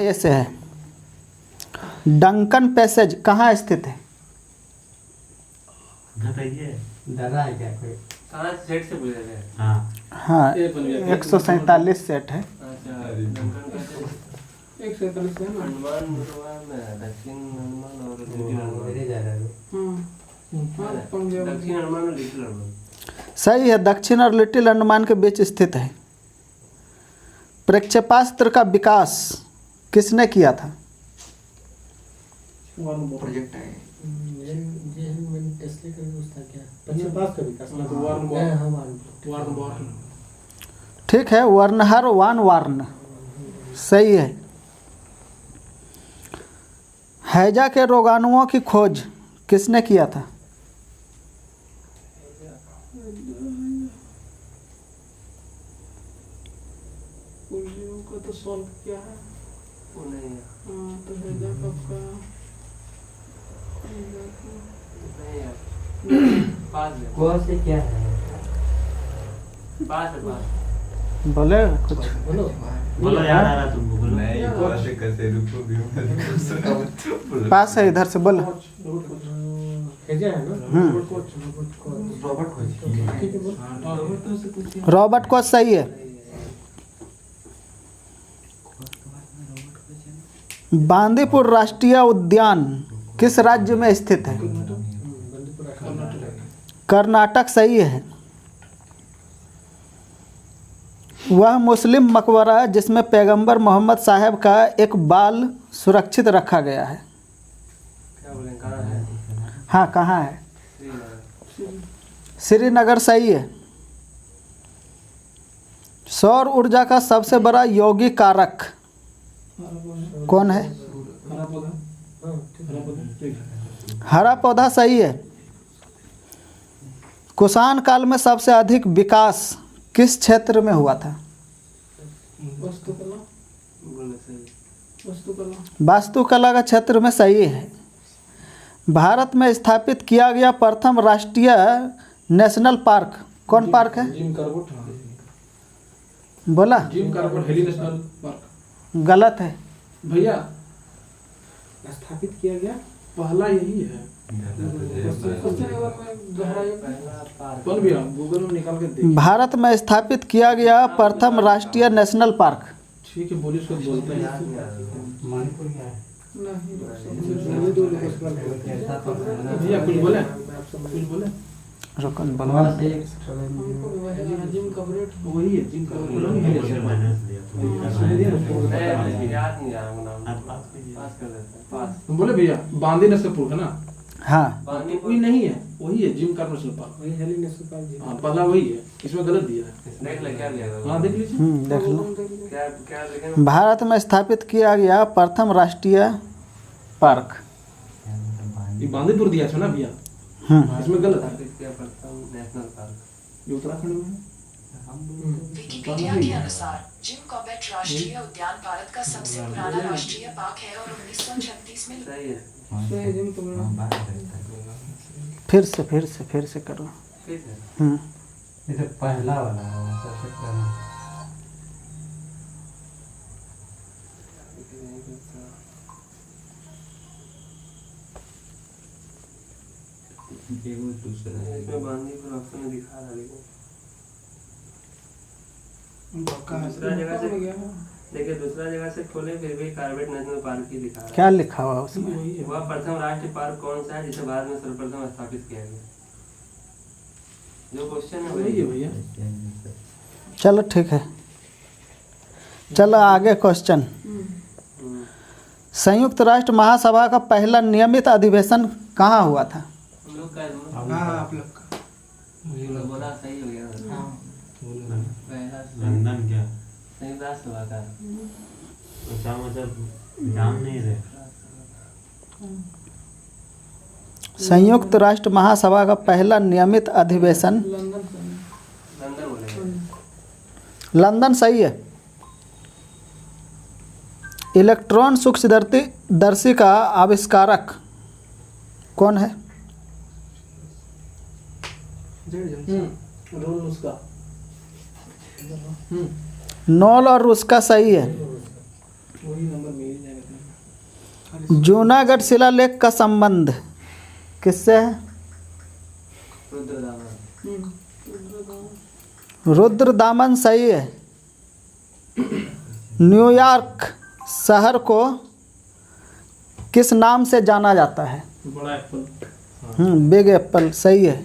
ऐसे है। Duncan passage कहाँ स्थित है? बताइए। दादा है क्या कोई? कहाँ सेट से पूछ रहे थे? हाँ हाँ 147 सेट है। अच्छा एक से पहले से ना हनुमान में दक्षिण हनुमान और लिटिल हनुमान। मेरे जा रहा है दक्षिण हनुमान और लिटिल हनुमान। सही है, दक्षिण और लिटिल अंडमान के बीच स्थित है। प्रक्षेपास्त्र का विकास किसने किया था? प्रोजेक्ट है ये मैंने टेस्ला का यूज़ था क्या? प्रक्षेपास्त्र का विकास ना वार्न ठीक है, वर्नहर वान वार्न सही है। हैजा के रोगाणुओं की खोज किसने किया था? तो सॉल्व किया है वो नहीं है। तो हैजा कब का नहीं है। पास है। कौन से क्या है? पास है पास। बोले कुछ बोलो बोलो, याद आ रहा तुमको, बोलो। नहीं कैसे कैसे रुको पास है, इधर से बोलो। हैजा है ना? रॉबर्ट खोज रॉबर्ट को सही है। बांदीपुर राष्ट्रीय उद्यान किस राज्य में स्थित है? कर्नाटक सही है। वह मुस्लिम मकबरा है जिसमें पैगंबर मोहम्मद साहब का एक बाल सुरक्षित रखा गया है। क्या बोले कहाँ है? हाँ कहाँ है? श्रीनगर। श्रीनगर सही है। सौर ऊर्जा का सबसे बड़ा यौगिक कारक कौन है? हरा पौधा सही है। कुषाण काल में सबसे अधिक विकास किस क्षेत्र में हुआ था? वास्तुकला बोले सही। वास्तुकला वास्तुकला का क्षेत्र में सही है। भारत में स्थापित किया गया प्रथम राष्ट्रीय नेशनल पार्क कौन पार्क है? जिम कार्बेट बोला Jim Corbett Hailey national park गलत है। भैया स्थापित किया गया पहला यही है। कौन भैया गूगल में निकाल के देख। भारत में स्थापित किया गया प्रथम राष्ट्रीय नेशनल पार्क। ठीक है बोलिए उसको बोलते हैं। मणिपुर क्या है? भैया कुछ बोले कुछ बोले रुकन बनवा जिम कार्बेट वही है जिम माइनस दिया तुमने। याद नहीं आ रहा नाम। पास कर देते हैं। पास। बोले भैया बांदी नेशनल पार्क है ना? हाँ वही नहीं है वही है जिम कार्बेट नेशनल पार्क वही हेली नेशनल पार्क। हाँ पहला वही है इसमें गलत दिया है। देख ले क्या लिया था? हाँ देख लीजिए देख लो। क्या क्या लिखे? भारत में स्थापित किया गया प्रथम राष्ट्रीय पार्क। ये बांदीपुर दिया था ना भैया इसमें गलत है। स्थापित किया प्रथम नेशनल पार्क। ये उत्तराखंड में विकिपीडिया के अनुसार जिम कॉर्बेट राष्ट्रीय उद्यान भारत का सबसे पुराना राष्ट्रीय पार्क है और 1936 में सही है। फिर से करो। ठीक है। ये तो पहला वाला है सबसे पहला। ये वो दूसरा है। इसमें बांदीपुर ऑप्शन में दिखा रहा है लेकिन दूसरा जगह से देखिए दूसरा जगह से खोले फिर भी कार्बेट नेशनल पार्क ही दिखा रहा क्या लिखा हुआ उसमें? है। वह प्रथम राष्ट्रीय पार्क कौन सा है जिसे भारत में सर्वप्रथम स्थापित किया गया? जो क्वेश्चन है वही है भैया। चलो ठीक है, चलो आगे क्वेश्चन। संयुक्त राष्ट्र महासभा का पहला नियमित अधिवेशन कहाँ हुआ था? हम लोग का आप लोग का बोला सही हो गया। पहला लंदन क्या? संयुक्त राष्ट्र सभा का उसका मतलब जान नहीं रहे। संयुक्त राष्ट्र महासभा का पहला नियमित अधिवेशन लंदन बोलेंगे। लंदन सही है। इलेक्ट्रॉन सूक्ष्मदर्शी का आविष्कारक कौन है? रोल उसका नॉल और रुस्का सही है। वही नंबर मिल जाएगा। जूनागढ़ शिलालेख का संबंध किससे है? रुद्रदामन। रुद्रदामन सही है। न्यूयॉर्क शहर को किस नाम से जाना जाता है? बड़ा एप्पल। बिग एप्पल सही है।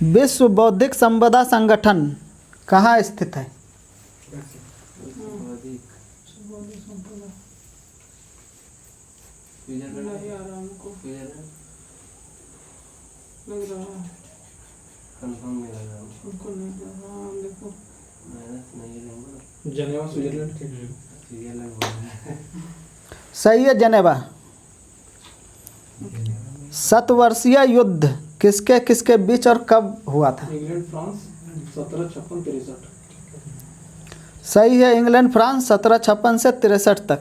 विश्व बौद्धिक संपदा संगठन कहाँ स्थित है? कंफर्म नहीं लग रहा है। जनेवा स्विट्जरलैंड के। सही है जेनेवा। शतवर्षीय युद्ध किसके किसके बीच और कब हुआ था? England France 1756-63। सही है। इंग्लैंड फ्रांस 1756 से 63 तक।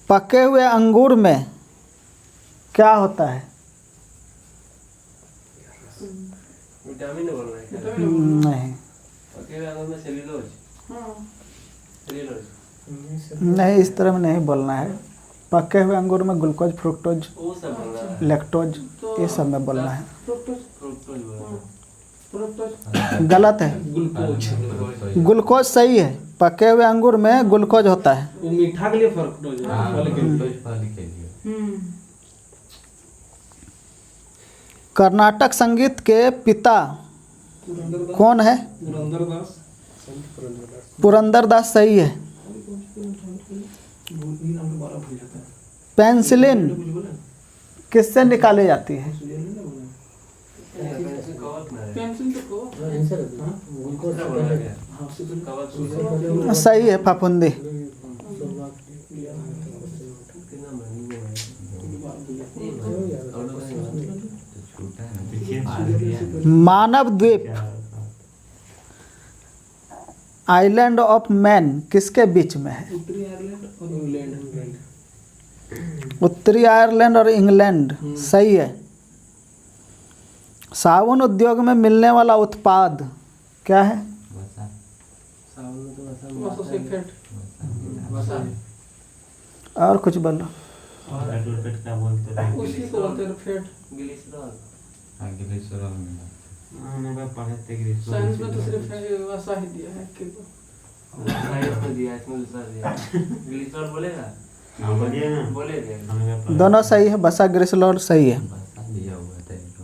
पके हुए अंगूर में क्या होता है? विटामिन बोल रहे हैं क्या? नहीं ओके, अगर मैं सेल्यूलोज। सेल्यूलोज। नहीं, इस तरह में नहीं बोलना है। पके हुए अंगूर में ग्लूकोज, फ्रुक्टोज, वो सब बोल रहा है। लैक्टोज, ये सब में बोलना है। फ्रुक्टोज बोल रहा है। गलत है। ग्लूकोज। ग्लूकोज सही है। पके हुए अंगूर में ग्लूकोज होता है। वो मीठा के लिए फ्रुक्टोज है। हाँ, फल के लिए। फल के लिए। कर्नाटक संगीत के पिता पुरंदरदास। कौन है? पुरंदरदास। पुरंदरदास सही है। ये नाम दोबारा भूल जाता है। पेंसिलिन कुछ बोला? किससे निकाली जाती है? स्विट्जरलैंड में बोला। पेंसिल कवच में है। पेंसिल तो को आंसर है। हां ग्लूकोज क्या बोला गया? हां स्विट्जरलैंड कवच स्विट्जरलैंड सही है फफूंदी। कितना महीने में छोटा है ना। देखिए मानव द्वीप क्या होता है। आइलैंड ऑफ मैन किसके बीच में है? उत्तरी आयरलैंड और इंग्लैंड। उत्तरी आयरलैंड और इंग्लैंड सही है। साबुन उद्योग में मिलने वाला उत्पाद क्या है? वसा। सावन में तो ऐसा वसा से फैट। वसा। और कुछ बोलो। एडवोकेट क्या बोलते थे? उसी को बोलते हैं फैट। ग्लिसरॉल। ग्लिसरॉल में। मैंने कहा पढ़े थे कि साइंस में तो सिर्फ वसा ही दिया है कि साइंस में दिया, इसमें दूसरा दिया। ग्लिसरॉल बोलेगा? हाँ बोलिए ना। बोलेगा। हमने कहा पढ़े। दोनों सही है। बसा ग्रिसलॉल सही है। वसा दिया हुआ था इनको।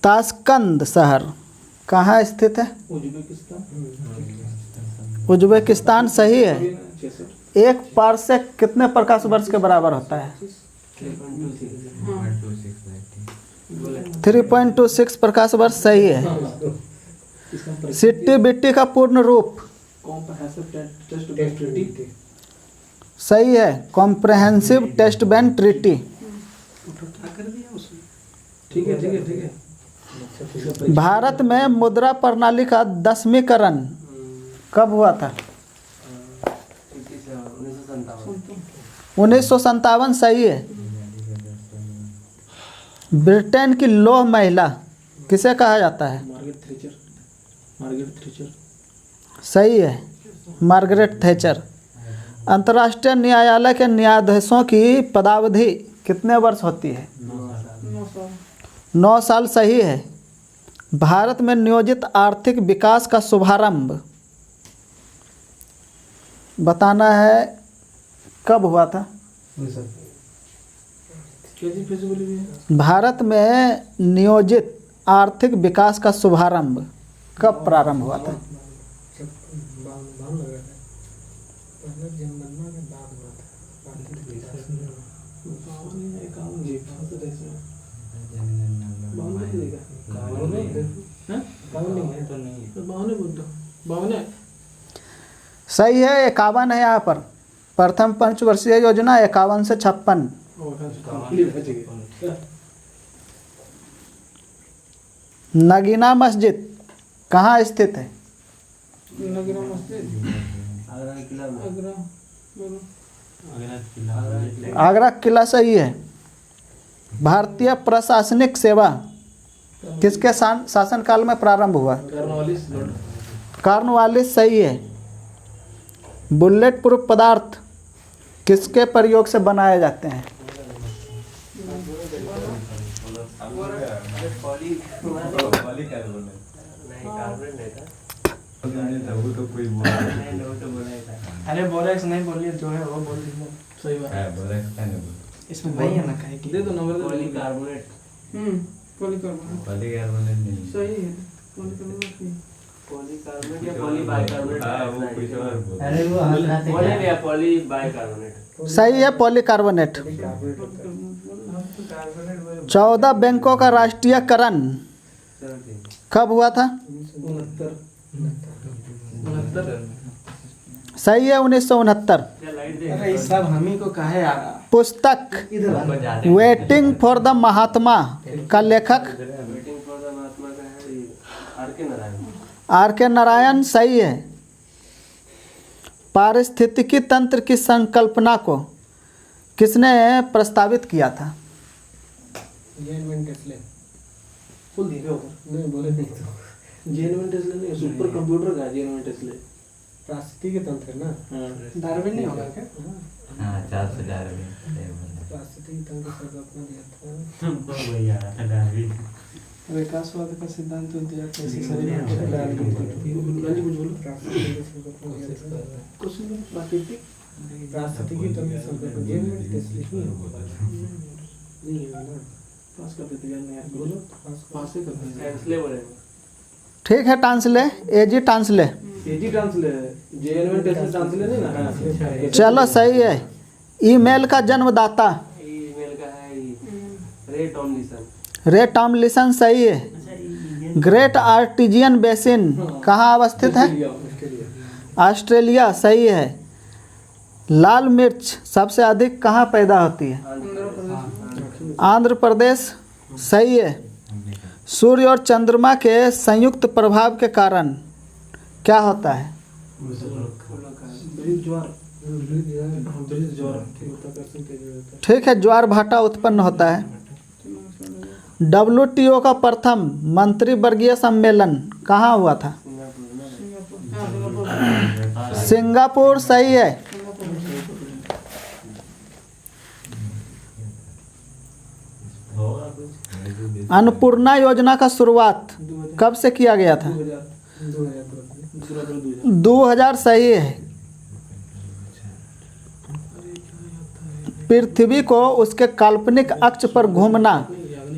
ताशकंद शहर कहाँ स्थित है? उज्बेकिस्तान। उज्बेकिस्तान सही है। 66। एक पारसेक कितने प्रकाश वर्ष के बराबर होता है? 3.26 प्रकाश वर्ष सही है। सिट्टी बिट्टी का पूर्ण रूप सही है। Comprehensive test bank treaty. ठीक है ठीक है ठीक है। भारत में मुद्रा प्रणाली का 10वींकरण कब हुआ था? 1957 सही है। ब्रिटेन की लौह महिला किसे कहा जाता है? Margaret Thatcher. सही है। Margaret Thatcher. अंतर्राष्ट्रीय न्यायालय के न्यायाधीशों की पदावधि कितने वर्ष होती है? 9 साल सही है। भारत में नियोजित आर्थिक विकास का शुभारंभ बताना है कब हुआ था? भारत में नियोजित आर्थिक विकास का शुभारंभ कब प्रारंभ हुआ था? सही है। 51 है यहाँ पर। प्रथम पंचवर्षीय योजना 51 से 56। नगीना मस्जिद कहाँ स्थित है? आगरा किला सही है। भारतीय प्रशासनिक सेवा किसके शासनकाल में प्रारंभ हुआ? कॉर्नवालिस लॉर्ड कॉर्नवालिस सही है। बुलेट प्रूफ पदार्थ किसके प्रयोग से बनाए जाते हैं? वो तो कोई बोल अरे बोरेक्स नहीं बोलिए, जो है वो बोल दीजिए। सही बात है बोले क्या नहीं बोल इसमें वही है ना, कहे कि दे दो नंबर, पॉलीकार्बोनेट पॉलीकार्बोनेट पॉलीकार्बोनेट नहीं सही है। पॉलीकार्बोनेट पॉलीकार्बोनेट या पॉलीबाइकार्बोनेट। हाँ वो कुछ और बोल अरे वो हल्का पॉली या पॉलीबाइकार्बोनेट। सही है पॉलीकार्बोनेट। 14 बैंकों का राष्ट्रीयकरण कब हुआ था? 69 सही है 1969। क्या लाइट दे? अरे ये सब हम ही को काहे आ रहा पुस्तक वेटिंग फॉर द महात्मा का लेखक वेटिंग फॉर द महात्मा का है ये आर.के. नारायण। R.K. नारायण सही है। पारिस्थितिकी तंत्र की संकल्पना को किसने प्रस्तावित किया था? जेनविन टेस्ले फुल दिखे हो नहीं बोले नहीं तो जेनविन टेस्ले नहीं, सुपर कंप्यूटर का जेनविन टेस्ले पारिस्थितिकी तंत्र ना। डार्विन नहीं होगा क्या? हाँ 4,000 भी सही बोला। पारिस्थितिकी तंत्र का अपना दिया था। तुमको वही आ रहा था डार्विन। विकासवाद का सिद्धांत दिया कैसे शरीर में डार्विन कुछ बोलो। कुछ प्राकृतिक पारिस्थितिकी तंत्र संकल्प जेनविन टेस्ले नहीं है ना। पास कर देते हैं यार, बोलो पास ही करते हैं। ट्रांसले बोलेंगे। ठीक है ट्रांसले एजी ट्रांसले। एजी ट्रांसले जेएनएम टेस्ले ट्रांसले नहीं ना। चलो सही है। ईमेल का जन्मदाता ईमेल का है रे टॉमलिंसन। रे टॉमलिंसन सही है। ग्रेट आर्टिजियन बेसिन कहाँ अवस्थित है? ऑस्ट्रेलिया सही है। लाल मिर्च सबसे अधिक कहाँ पैदा होती है? आंध्र प्रदेश सही है। सूर्य और चंद्रमा के संयुक्त प्रभाव के कारण क्या होता है? ठीक है ज्वार भाटा उत्पन्न होता है। WTO का प्रथम मंत्रिवर्गीय सम्मेलन कहाँ हुआ था? सिंगापुर सही है। होगा कुछ। अन्नपूर्णा योजना का शुरुआत कब से किया गया था? 2000 सही है। पृथ्वी को उसके काल्पनिक अक्ष पर घूमना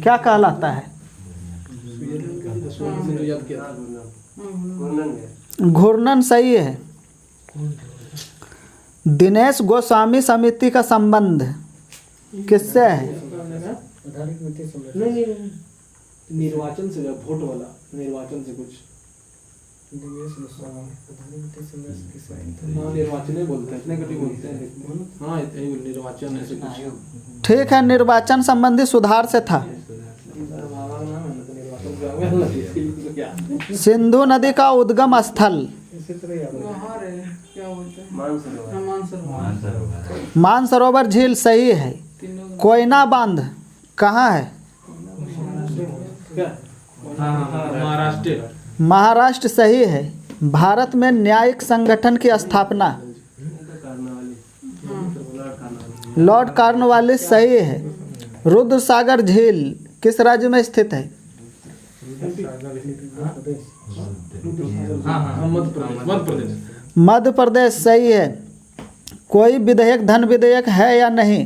क्या कहलाता है? घूर्णन सही है। दिनेश गोस्वामी समिति का संबंध किससे है? नहीं निर्वाचन से, वोट वाला निर्वाचन से कुछ। हाँ निर्वाचन ही बोलते हैं, इतने कटी बोलते हैं। हाँ निर्वाचन ऐसे कुछ। ठीक है निर्वाचन संबंधी सुधार से था। सिंधु नदी का उद्गम स्थल मानसरोवर झील सही है। कोयना बांध कहाँ है? महाराष्ट्र सही है। भारत में न्यायिक संगठन की स्थापना लॉर्ड कॉर्नवालिस सही है। रुद्र सागर झील किस राज्य में स्थित है? मध्य प्रदेश सही है। कोई विधेयक धन विधेयक है या नहीं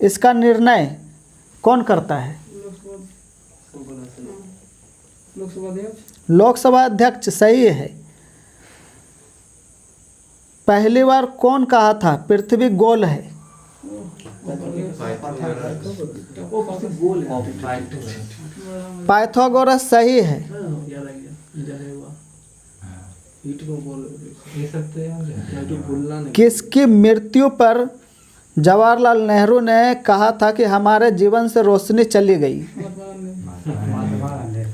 इसका निर्णय कौन करता है? लोकसभा अध्यक्ष सही है। पहली बार कौन कहा था पृथ्वी गोल है? पाइथागोरस सही है। किसकी मृत्यु पर जवाहरलाल नेहरू ने कहा था कि हमारे जीवन से रोशनी चली गई?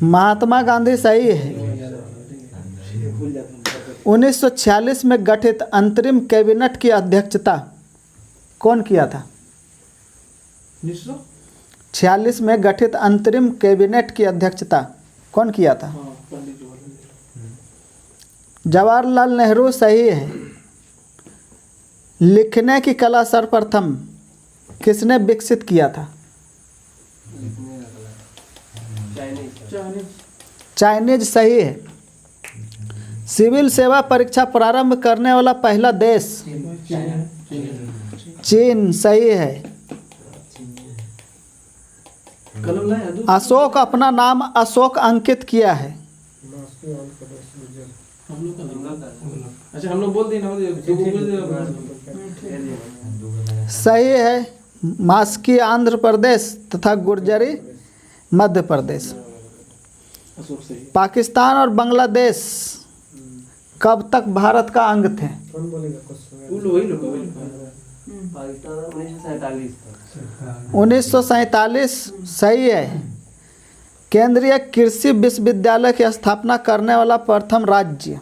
महात्मा गांधी सही है। 1946 में गठित अंतरिम कैबिनेट की अध्यक्षता कौन किया था? 1946 46 में गठित अंतरिम कैबिनेट की अध्यक्षता कौन किया था? हाँ, पंडित जवाहरलाल नेहरू। जवाहरलाल नेहरू सही है। लिखने की कला सर्वप्रथम किसने विकसित किया था? चाइनीज। चाइनीज सही है। सिविल सेवा परीक्षा प्रारंभ करने वाला पहला देश? चीन सही है। कलम लाए अदू? अशोक अपना नाम अशोक अंकित किया है। हम लोग का नाम। अच्छा हम लोग बोल दिए ना, बोल दिए। सही है। मास्की आंध्र प्रदेश तथा गुर्जरी मध्य प्रदेश। अशोक सही। पाकिस्तान और बांग्लादेश कब तक भारत का अंग थे? वही लोग पाकिस्तान 1947 तक। 1947 सही है। केंद्रीय कृषि विश्वविद्यालय की स्थापना करने वाला प्रथम राज्य?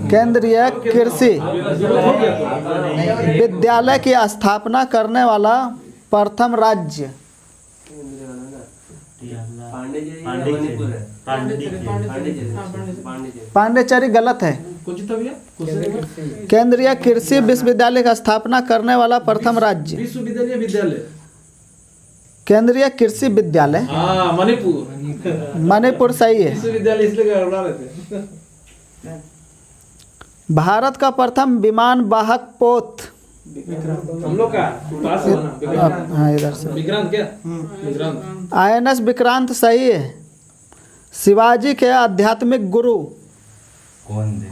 केंद्रीय कृषि विद्यालय की स्थापना करने वाला प्रथम राज्य? पांडिचेरी गलत है। कुछ तो भैया केंद्रीय कृषि विश्वविद्यालय की स्थापना करने वाला प्रथम राज्य? विश्वविद्यालय विद्यालय। केंद्रीय कृषि विद्यालय हाँ मणिपुर। मणिपुर सही है। विश्वविद्यालय इसलिए गड़बड़ा रहे थे। भारत का प्रथम विमान वाहक पोत? हम लोग का पास हुआ ना विक्रांत। हाँ इधर से। विक्रांत क्या? विक्रांत। INS विक्रांत सही है। शिवाजी के आध्यात्मिक गुरु? कौन दे?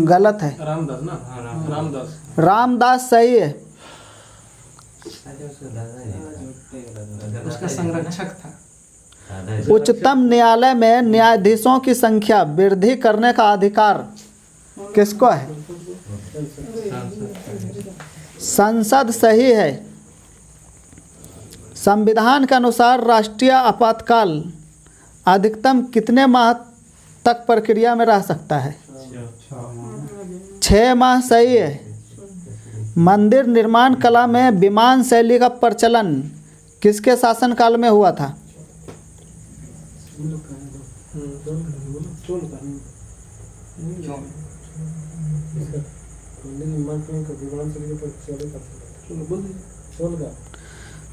गलत है। रामदास ना? रामदास। रामदास सही है। उसका संरक्षक था। उच्चतम न्यायालय में न्यायाधीशों की संख्या वृद्धि करने का अधिकार किसको है? संसद सही है। संविधान के अनुसार राष्ट्रीय आपातकाल अधिकतम कितने माह तक प्रक्रिया में रह सकता है? 6 माह सही है। मंदिर निर्माण कला में विमान शैली का प्रचलन किसके शासनकाल में हुआ था?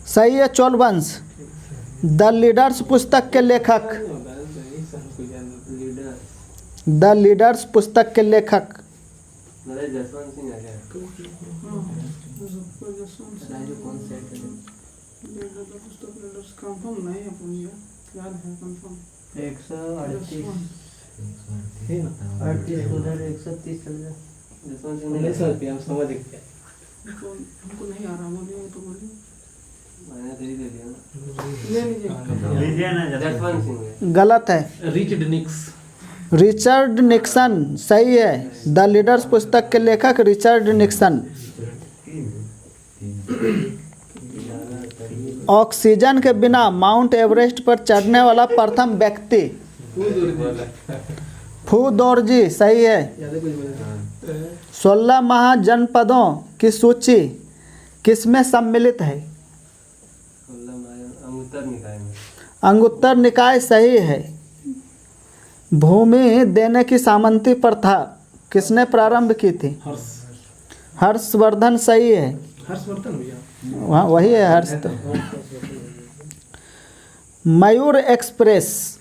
सही है। चोल वंश। द लीडर्स पुस्तक के लेखक? द लीडर्स पुस्तक के लेखक? जसवंत सिंह है क्या? जसवंत सिंह नहीं सर हम समझ गए। हमको नहीं आ रहा, बोलिए तो बोलिए। मैंने दे दिया ना। ले लीजिए। लीजिए ना जसवंत सिंह है। गलत है। रिचर्ड निक्स। रिचर्ड निक्सन सही है। द लीडर्स पुस्तक के लेखक रिचर्ड निक्सन। ऑक्सीजन के बिना माउंट एवरेस्ट पर चढ़ने वाला प्रथम व्यक्ति? फू दोरजी सही है। 16 महाजनपदों की सूची किसमें सम्मिलित है? अंगुत्तर निकाय में। अंगुत्तर निकाय सही है। भूमि देने की सामंती प्रथा किसने प्रारंभ की थी? हर्षवर्धन सही है। हर्षवर्धन भैया। वहाँ वही है हर्ष तो। मयूर एक्सप्रेस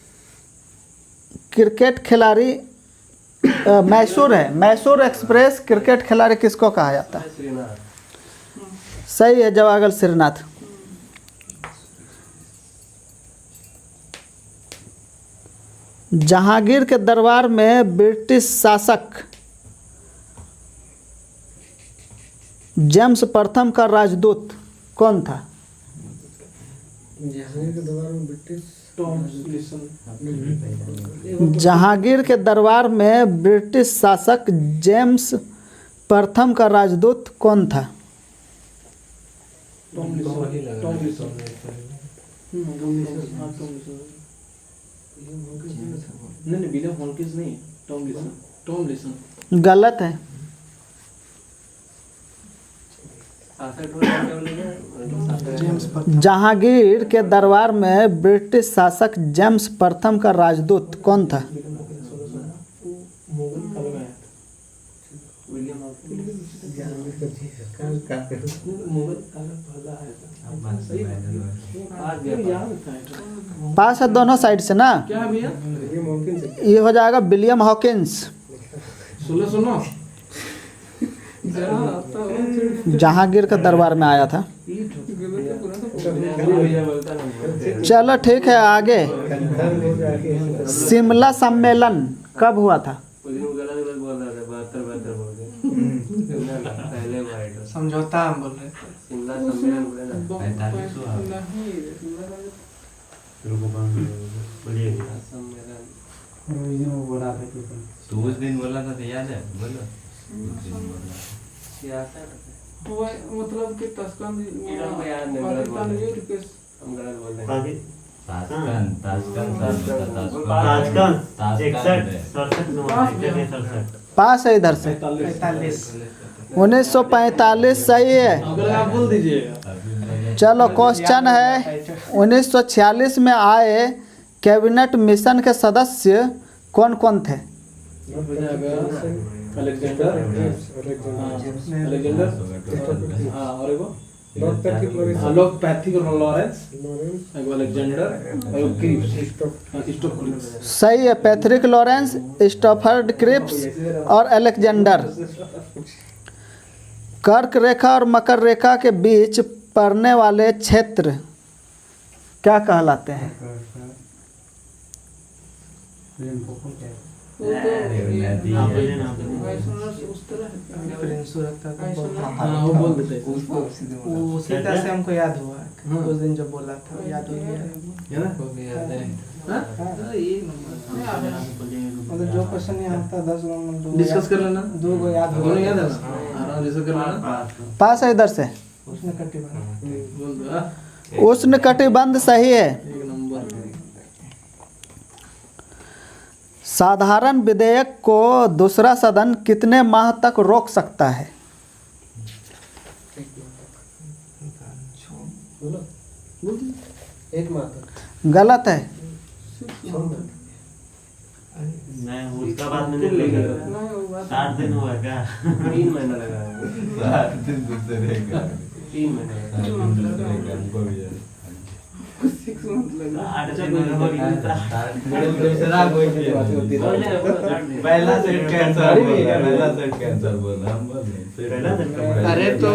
क्रिकेट खिलाड़ी मैसूर है। मैसूर एक्सप्रेस क्रिकेट खिलाड़ी किसको कहा जाता है? श्रीनाथ। सही है। जवाहरलाल श्रीनाथ। जहांगीर के दरबार में ब्रिटिश शासक जेम्स प्रथम का राजदूत कौन था? जहांगीर के दरबार में ब्रिटिश जहांगीर के दरबार में ब्रिटिश शासक जेम्स प्रथम का राजदूत कौन था? नहीं विलियम हॉकिंस नहीं, टॉम लिसन। गलत है। जहांगीर के दरबार में ब्रिटिश शासक जेम्स प्रथम का राजदूत कौन था? पास है दोनों साइड से ना। क्या भैया? ये हो जाएगा विलियम हॉकिंस। सुनो जहांगीर के दरबार में आया था। चलो ठीक है, आगे। शिमला सम्मेलन कब हुआ था? समझौता हम बोल रहे थे। शिमला सम्मेलन बोले ना। 45 हुआ। बोलिए सम्मेलन तो उस दिन बोला था तो याद है? बोलो उस दिन बोला। सियासत मतलब कि तस्कन हमको याद नहीं, गलत बोल रहे हैं। हम गलत बोल रहे हैं। ताशकंद पास है इधर से। 1945 सही है। अगर आप बोल दीजिएगा। चलो क्वेश्चन है, 1946 में आए कैबिनेट मिशन के सदस्य कौन कौन थे? अलेक्जेंडर, और लोग पैथिक और लॉरेंस, अलेक्जेंडर और क्रिप्स। सही है, पैथरिक लॉरेंस, स्टॉफर्ड क्रिप्स और अलेक्जेंडर। कर्क रेखा और मकर रेखा के बीच पड़ने वाले क्षेत्र क्या कहलाते हैं? हाँ, वो बोल देते हैं। वो सीधा से हमको याद हुआ उस दिन जब बोला था, याद हो गया। मतलब जो क्वेश्चन यहाँ था 10 डिस्कस कर लेना। 2 को याद हो दोनों गया। याद है ना? आराम से कर लेना। पास है इधर से। उसने कटिबंध बोल दो। हाँ? उष्णकटिबंध सही है। एक नंबर। साधारण विधेयक को दूसरा सदन कितने माह तक रोक सकता है? एक माह तक। गलत है। मैं उसका बात मैंने लेकर 60 दिन हुआ क्या? 3 महीना लगा है। 7 दिन दूसरे का 3 महीना लगा। 7 दिन दूसरे का हमको भी याद। 6 मंथ लगा। 8 दिन हो गया। दूसरा कोई नहीं। पहला सेट कैंसर बोला, पहला सेट कैंसर बोला, हम बोल नहीं। पहला सेट का अरे तो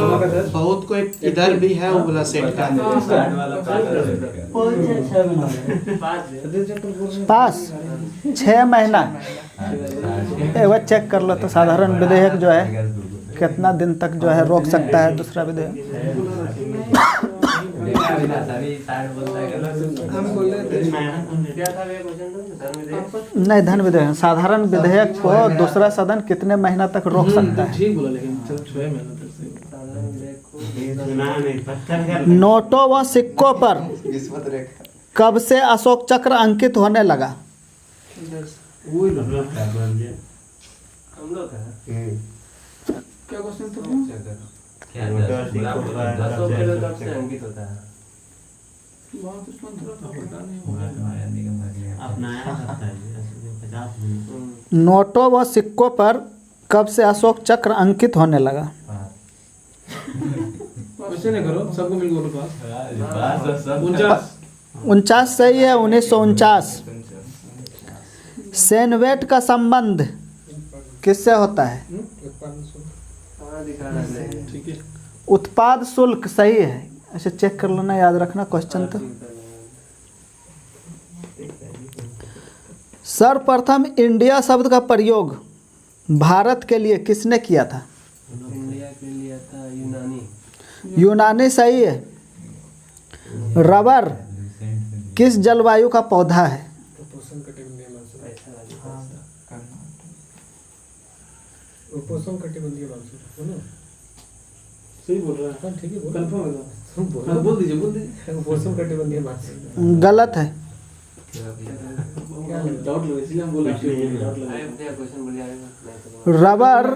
बहुत कोई इधर भी है वो बोला सेट का। स्टार्ट वाला पहला सेट का। पास 6 महीना। एक बार चेक कर लो तो साधारण विधेयक जो है कितना दिन तक जो है रोक सकता है दूसरा विधेयक। हम बोल रहे थे क्या था भैया क्वेश्चन? धन विधेयक। नहीं, धन विधेयक। साधारण विधेयक को दूसरा सदन कितने महीना तक रोक सकता है? ठीक बोला, लेकिन चलो 6 महीने तक सही। साधारण विधेयक को सुना नहीं, पत्थर कर नोटों व सिक्कों पर कब से अशोक चक्र अंकित होने लगा? वही लोग क्या बोल दिया। हम लोग का क्या क्वेश्चन था? क्या अशोक के लोग कब से अंकित होता है? बहुत मंत्र था, पता नहीं। अपना आया करता है 50 दिन। नोटों व सिक्कों पर कब से अशोक चक्र अंकित होने लगा? क्वेश्चन नहीं करो, सबको मिल बोलो पास। 49 49 सही है, 1949। सेनवेट का संबंध किससे होता है? हाँ दिखा रहा है। ठीक है। उत्पाद शुल्क सही है। ऐसे चेक कर लेना, याद रखना क्वेश्चन तो। सर्वप्रथम इंडिया शब्द का प्रयोग भारत के लिए किसने किया था? इंडिया के लिए था यूनानी। यूनानी सही है। रबर किस जलवायु का पौधा है? सही बोल रहा है। हाँ, ठीक है, कंफर्म है तो। हाँ, बोल दीजिए, बोल दीजिए। गलत है। डाउट लगा, इसलिए हम बोले आपको डाउट लगा। आए भैया क्वेश्चन बोलिए आएगा नहीं तो रबर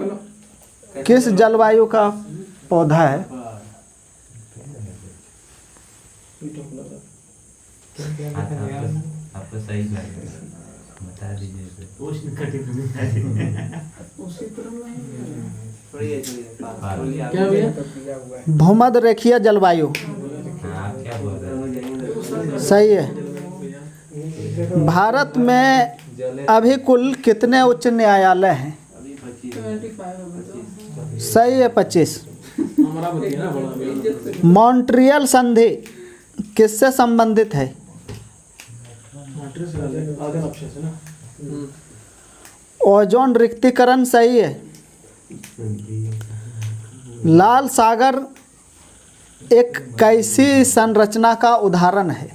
किस जलवायु का पौधा है? आपको सही लगेगा, बता दीजिए इसे। उष्ण कटिबंधीय उसी तरह में छोड़िए क्या भैया? भूमध्य रेखीय जलवायु हाँ, आप क्या बोल रहे हैं? सही है। भारत में अभी कुल कितने उच्च न्यायालय हैं? अभी 25 25 सही है 25। हमारा बताइए ना बड़ा भैया। मॉन्ट्रियल संधि किससे संबंधित है? आगे अक्षर से ना। ओजोन रिक्तीकरण सही है। लाल सागर एक कैसी संरचना का उदाहरण है?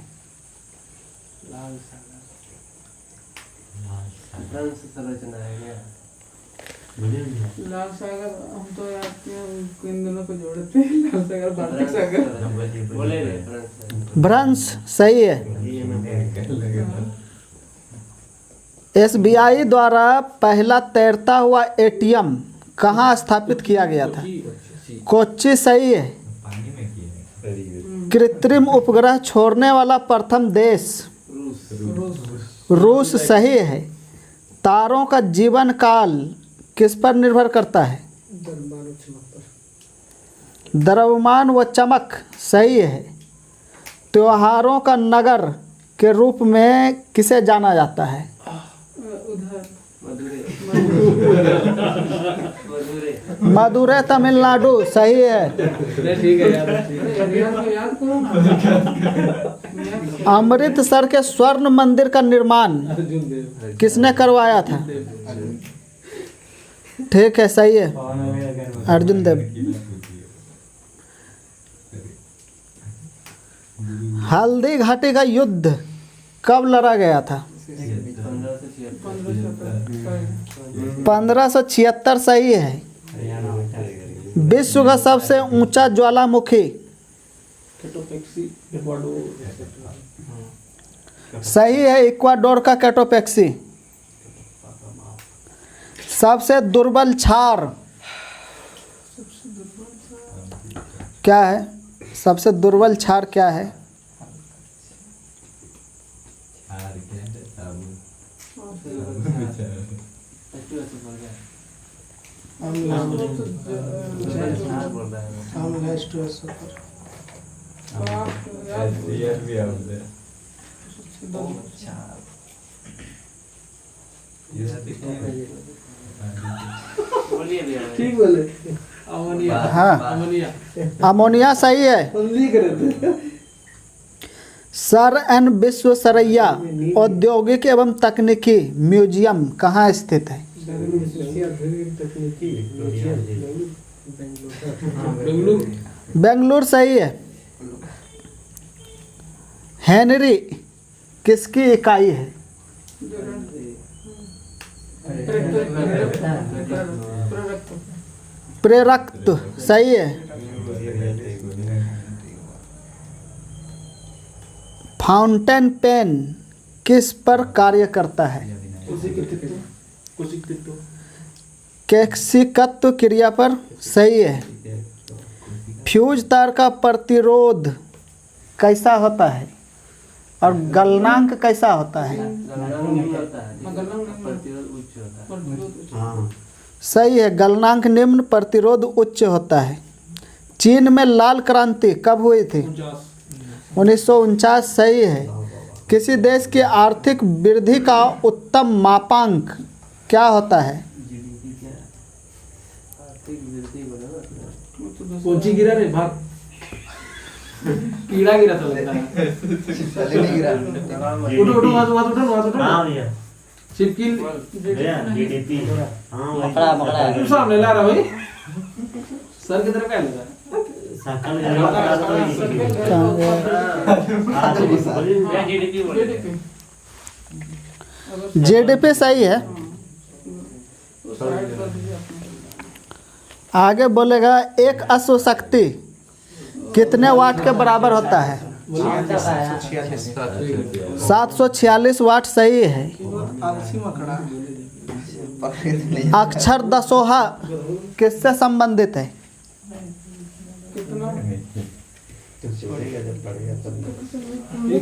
फ्रांस संरचना है क्या? लाल सागर हम तो याद किए इन दोनों को जोड़ते हैं लाल सागर बाल्टिक सागर बोले रे फ्रांस। भ्रंश सही है। एसबीआई द्वारा पहला तैरता हुआ एटीएम कहाँ स्थापित किया गया था? कोच्चि सही है। पानी में किया है। कृत्रिम उपग्रह छोड़ने वाला प्रथम देश रूस सही है। तारों का जीवन काल किस पर निर्भर करता है? द्रव्यमान व चमक सही है। त्योहारों का नगर के रूप में किसे जाना जाता है? उधर मधुरे मदुरै तमिलनाडु सही है। ठीक है यार। याद करो ना अमृतसर के स्वर्ण मंदिर का निर्माण अर्जुन देव। किसने करवाया था? ठीक है सही है अर्जुन देव। हल्दी घाटी का युद्ध कब लड़ा गया था? 1576 सही है। विश्व का सबसे ऊंचा ज्वालामुखी कैटोपेक्सी इक्वाडोर। सही है इक्वाडोर का कैटोपेक्सी। सबसे दुर्बल क्षार क्या है? सबसे दुर्बल क्षार क्या है? हार क्या है? साबुन। SDR भी आउट है। बोलिए भैया। ठीक बोले। अमोनिया। हाँ अमोनिया। अमोनिया सही है। हम लिख रहे थे। सर एन विश्वेश्वरैया औद्योगिक एवं तकनीकी म्यूजियम कहाँ स्थित है? बेंगलुरु। बेंगलुरु सही है। हेनरी किसकी इकाई है? प्रेरक सही है। फाउंटेन पेन किस पर कार्य करता है? कैक्सिकत्व क्रिया पर सही है। फ्यूज तार का प्रतिरोध कैसा होता है और गलनांक कैसा होता है? प्रतिरोध उच्च होता है। सही है गलनांक निम्न प्रतिरोध उच्च होता है। चीन में लाल क्रांति कब हुई थी? 1949 सही है। किसी देश की आर्थिक वृद्धि का उत्तम मापांक क्या होता है? जीडीपी क्या? आर्थिक वृद्धि बोला ना। कौन गिरा रे भाग। कीड़ा गिरा था लगता है। उठो उठो वहाँ उठो। हाँ भैया चिपकी भैया जीडीपी हाँ तू सामने ला रहा भाई। सर की तरफ क्या लगा? सकल भैया जीडीपी बोले। जीडीपी सही है। आगे बोलेगा एक अश्व शक्ति कितने वाट के बराबर होता है? 746 वाट सही है। अक्षर दसोहा किससे संबंधित है? एक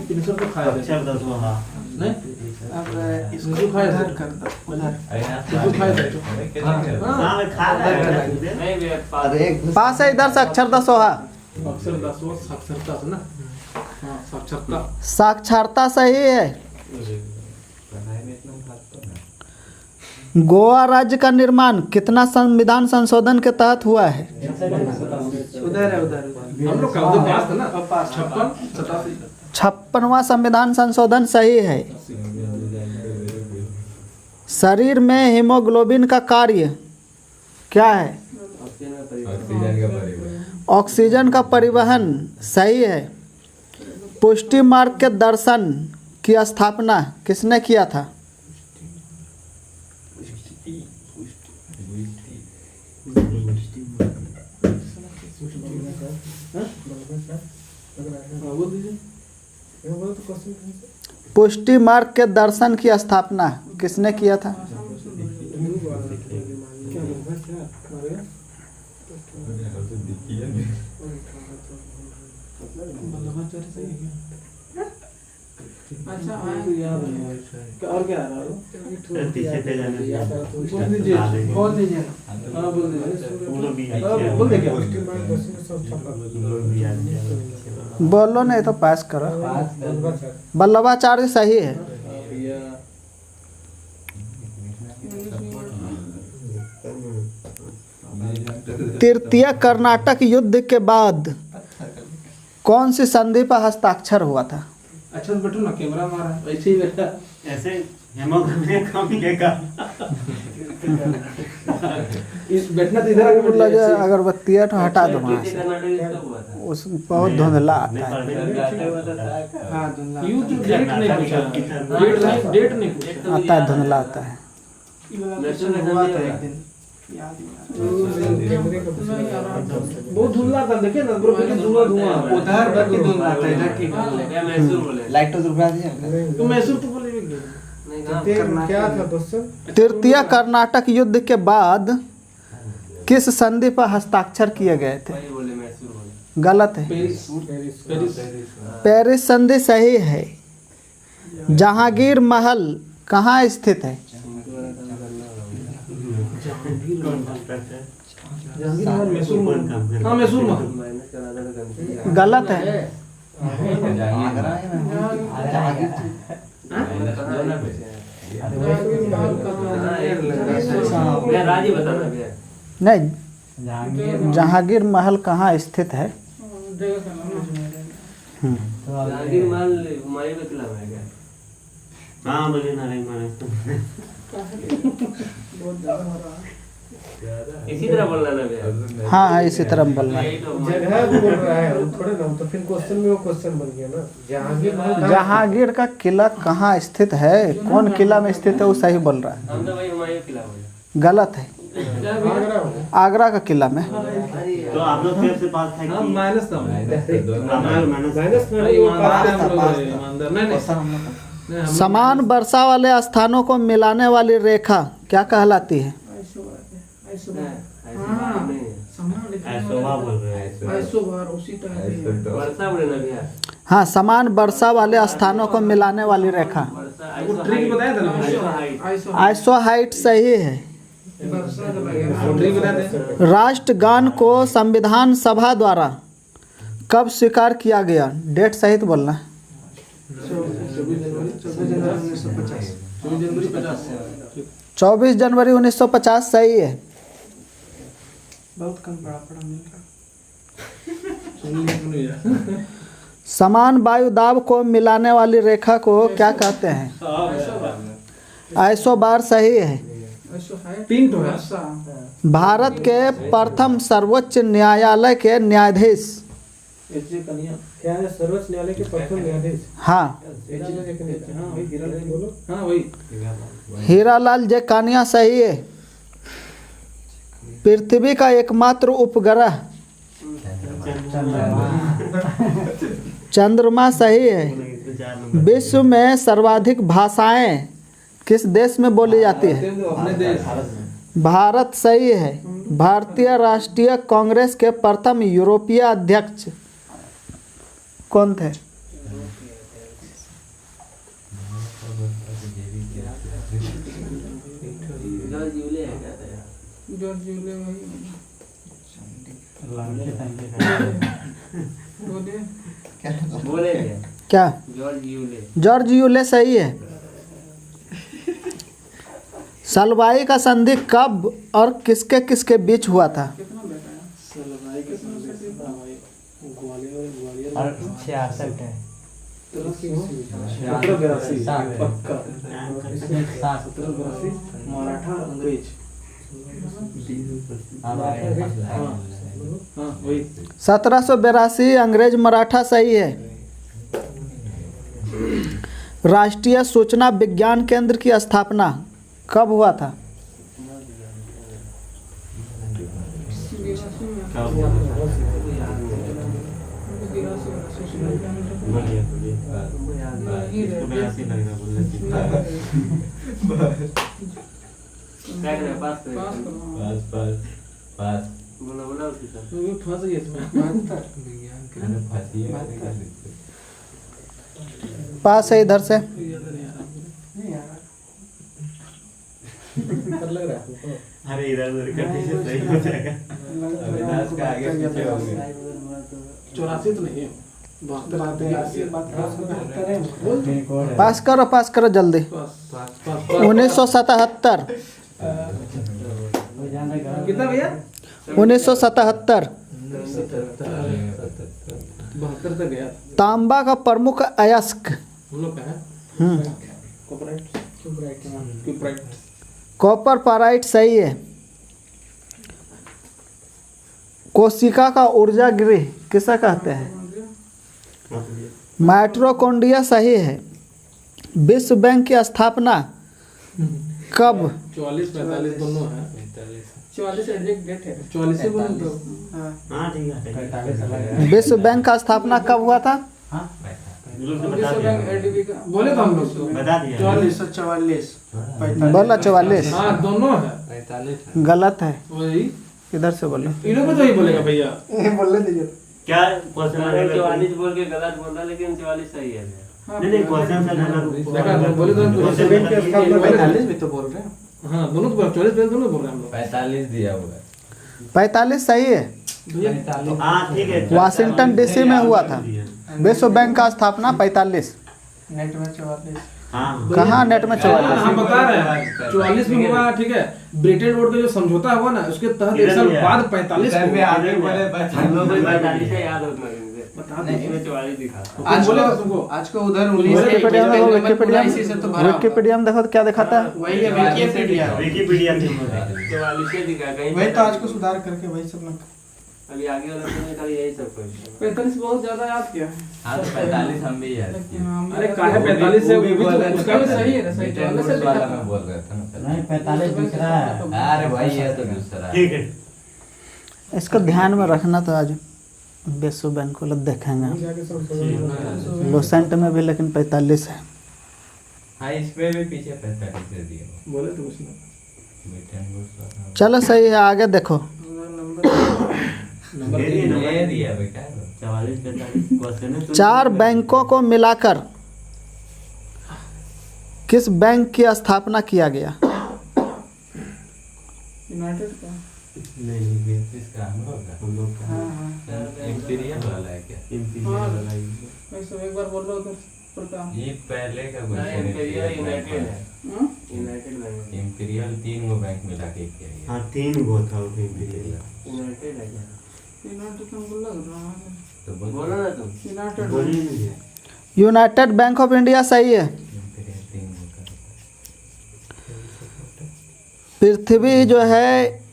पिनिसर तो खाया था। अक्षर दसवां हाँ नहीं अब इसको इसको खाया उधर था। कर दो उधर इसको खाया था। हाँ मैं खा रहा है नहीं भैया पास है, इधर से अक्षर दसोहा। अक्षर दसवां साक्षरता था ना। हाँ साक्षरता। साक्षरता सही है। गोवा राज्य का निर्माण कितना संविधान संशोधन के तहत हुआ है? उधर है उधर हम लोग का उधर पास था ना 56 87। 56वां संविधान संशोधन सही है। शरीर में हीमोग्लोबिन का कार्य क्या है? ऑक्सीजन का परिवहन सही है। पुष्टि मार्ग के दर्शन की स्थापना किसने किया था? बोल दीजिए। बोलो तो क्वेश्चन पुष्टि मार्ग के दर्शन की स्थापना किसने किया था? अच्छा और क्या आ रहा है? पीछे पे जाने बोल दीजिए। बोल दीजिए हाँ बोल दीजिए। तुम लोग भी बोल दे क्या? बोलो नहीं तो पास करो। वल्लभाचार्य सही है। तृतीय कर्नाटक युद्ध के बाद कौन सी संधि पर हस्ताक्षर हुआ था? अच्छा तो बैठो ना, कैमरा मारा है वैसे ही बैठा। ऐसे हेमोग्लोबिन कम मिलेगा। इस बैठना तो इधर आके लगे अगरबत्ती तो हटा दो वहाँ से। कर्नाटक कब हुआ था? उस बहुत धुंधला आता है। हाँ धुंधला यू जो डेट नहीं पूछा। डेट नहीं पूछा। आता है, धुंधला आता है। हुआ था एक दिन याद नहीं आ रहा। बहुत धुंधला था, देखिए ना ब्रो, कितना धुआं उधर बाकी धुंधला था इधर की क्या मैसूर बोले? लाइट तो रुकवा दीजिए तो मैसूर तो बोले भी नहीं कहाँ? क्या था क्वेश्चन? तृतीय कर्नाटक युद्ध के बाद किस संधि पर हस्ताक्षर किए गए थे? वही बोले मैसूर बोले। गलत है। पेरिस। पेरिस संधि सही है। जहांगीर महल कहाँ स्थित है? जहांगीर महल मैसूर महल। हाँ मैसूर महल। माइनस कर्नाटक का कंट्री। गलत है। भैया राज्य बताना भैया। नहीं, जहांगीर महल कहाँ स्थित है? जहांगीर महल हुमायूं का किला में है क्या? हाँ बोले ना नहीं माने इसी तरह बोलना ना भैया। हाँ हाँ, इसी तरह बोलना है। यही तो जगह बोल रहा है वो थोड़े ना, तो फिर क्वेश्चन में वो क्वेश्चन बन गया ना। जहांगीर महल जहांगीर का किला कहाँ स्थित है? कौन किला में स्थित है वो सही बोल रहा है। हम तो वही हुमायूं किला बोले। गलत है। आगरा हो। आगरा का किला में। तो आप लोग फिर से पास था कि माइनस था। माइनस माइनस में वो ईमानदार नहीं। समान वर्षा वाले स्थानों को मिलाने वाली रेखा क्या कहलाती है? ऐसे बात नहीं है। ऐसोवा बोल रहे हैं। वर्षा बोले ना भैया। हाँ, समान वर्षा वाले स्थानों को मिलाने वाली रेखा। वर्षा वो ट्रिक बताया था ना। आइसोहाइट सही है। वो ट्रिक बताया था। राष्ट्रगान को संविधान सभा द्वारा कब स्वीकार किया गया? डेट सहित बोलना है। 24 जनवरी 1950 सही है। बहुत कम बड़ा पड़ा मिला। समान वायु दाब को मिलाने वाली रेखा को क्या कहते हैं? आइसोबार सही है। तीन तो है। भारत के प्रथम सर्वोच्च न्यायालय के न्यायाधीश। क्या है? सर्वोच्च न्यायालय के प्रथम न्यायाधीश। हाँ, हाँ वही। हीरालाल जेकानिया सही है। पृथ्वी का एकमात्र उपग्रह चंद्रमा सही है। विश्व में सर्वाधिक भाषाएं किस देश में बोली जाती है? अपने देश। भारत सही है। भारतीय राष्ट्रीय कांग्रेस के प्रथम यूरोपीय अध्यक्ष कौन थे? जॉर्ज यूले है क्या था यार? जॉर्ज यूले वही बोलिए। बोले थे क्या? George Yule. जॉर्ज यूले सही है। सलवाई का संधि कब और किसके किसके बीच हुआ था? कितना बेटा है? सलवाई के संदेश ग्वालियर और 66 है। 1782 पक्का। 1782 मराठा अंग्रेज। हाँ वही 1782 अंग्रेज मराठा सही है। राष्ट्रीय सूचना विज्ञान केंद्र की स्थापना कब हुआ था? 82 में। कब? 82 बोलिए बोलिए। इसको 82 लग रहा बोलने की। क्या कर रहा है? पास कर। पास करो। पास पास पास बोला बोला उसके साथ। वो फंस गई इसमें। अरे फंसी है पास है इधर से। कर लग रहा है आपको? अरे इधर उधर करने से सही हो जाएगा। अविनाश का आगे पीछे हो गया 84 तो नहीं है। 72 आते हैं। पास करो जल्दी। 1977। कितना भैया? 1977। 72 तक गया। तांबा का प्रमुख अयस्क। हम लोग का है हम्म, क्यूप्राइट। कॉपर पाराइट सही है। कोशिका का ऊर्जा गृह किसे कहते हैं? माइटोकॉन्ड्रिया सही है। विश्व बैंक की स्थापना कब? 44-45 दोनों है। 44 एग्जैक्ट डेट है। 44 से बोले तो हाँ। हाँ ठीक है। विश्व बैंक का स्थापना कब हुआ था? लोग से बता विश्व दिया। बैंक एडीबी का बोले तो हम लोग तो। बता दिया। 44-44 बोला 44। हाँ दोनों है। गलत है, वही इधर से बोलो। इन लोग को तो ही बोलेगा भैया। क्या क्वेश्चन आएगा? 44 बोल के गलत बोल रहा लेकिन 44 सही है। हाँ, नहीं क्वेश्चन से देखा बोले तो क्वेश्चन में 45 भी तो बोल रहे हैं। हाँ दोनों तो 44 दोनों बोल रहे हैं हम लोग। 45 दिया हुआ है 45 सही है। हाँ ठीक है। वाशिंगटन डीसी में हुआ था विश्व बैंक का स्थापना 45। नेट में 44। हाँ कहाँ नेट में 44? हम बता रहे हैं 44 में हुआ ठीक है। ब्रिटेन वुड का जो समझौता हुआ ना उसके तहत एक साल बाद 45 सर में को आगे बोले हम लोग को 45 45 से याद रखना है। बता हाँ, दो। इसमें 44 दिखा। आज बोले तो तुमको आज को उधर विकिपीडिया में देखो, विकिपीडिया इसी से तो भरा हुआ। विकिपीडिया में देखो तो क्या दिखाता है? वही है विकिपीडिया। विकिपीडिया थी मुझे। 44 से दिखा कहीं। वही तो आज को सुधार करके वही सब ना। अभी आगे वाला तो खाली यही सब कुछ। 45 बहुत ज्यादा याद किया है। हाँ तो 45 हम भी याद किए। अरे काहे 45 से वो भी बोला था, उसका भी सही है ना, सही ब्रिटेन 44 से वुड वाला दिखा में बोल रहा था ना नहीं 45 दिख रहा है। अरे भाई ये तो दूसरा है। ठीक है। इसको ध्यान में रखना। तो आज विश्व बैंक को लोग देखेंगे लोसेंट में भी, लेकिन 45 है। हाँ इसमें भी पीछे 45 दे दिए बोले तो कुछ ना। ब्रिटेन वुड वाला चलो सही है, आगे देखो। नंबर दे दिए ना। दे दिया बेटा 44 45 क्वेश्चन है। 4 बैंकों को मिलाकर किस बैंक की स्थापना किया गया? यूनाइटेड का। नहीं नहीं इसका हम लोग का हम लोग का हाँ हाँ इंपीरियल वाला है क्या इंपीरियल वाला ही। वैसे एक बार बोल रहा उधर प्रताप। ये पहले का नहीं, क्वेश्चन इंपीरियल यूनाइटेड है। हाँ? United bank. इंपीरियल 3 गो बैंक मिला के किया गया हाँ 3 गो था वो इंपीरियल। यूनाइटेड है क्या? यूनाइटेड हमको लग रहा है। तो बोलो ना तुम। यूनाइटेड बोलिए नहीं है। यूनाइटेड बैंक ऑफ इंडिया सही है। इंपीरियल 3 गो का पृथ्वी जो है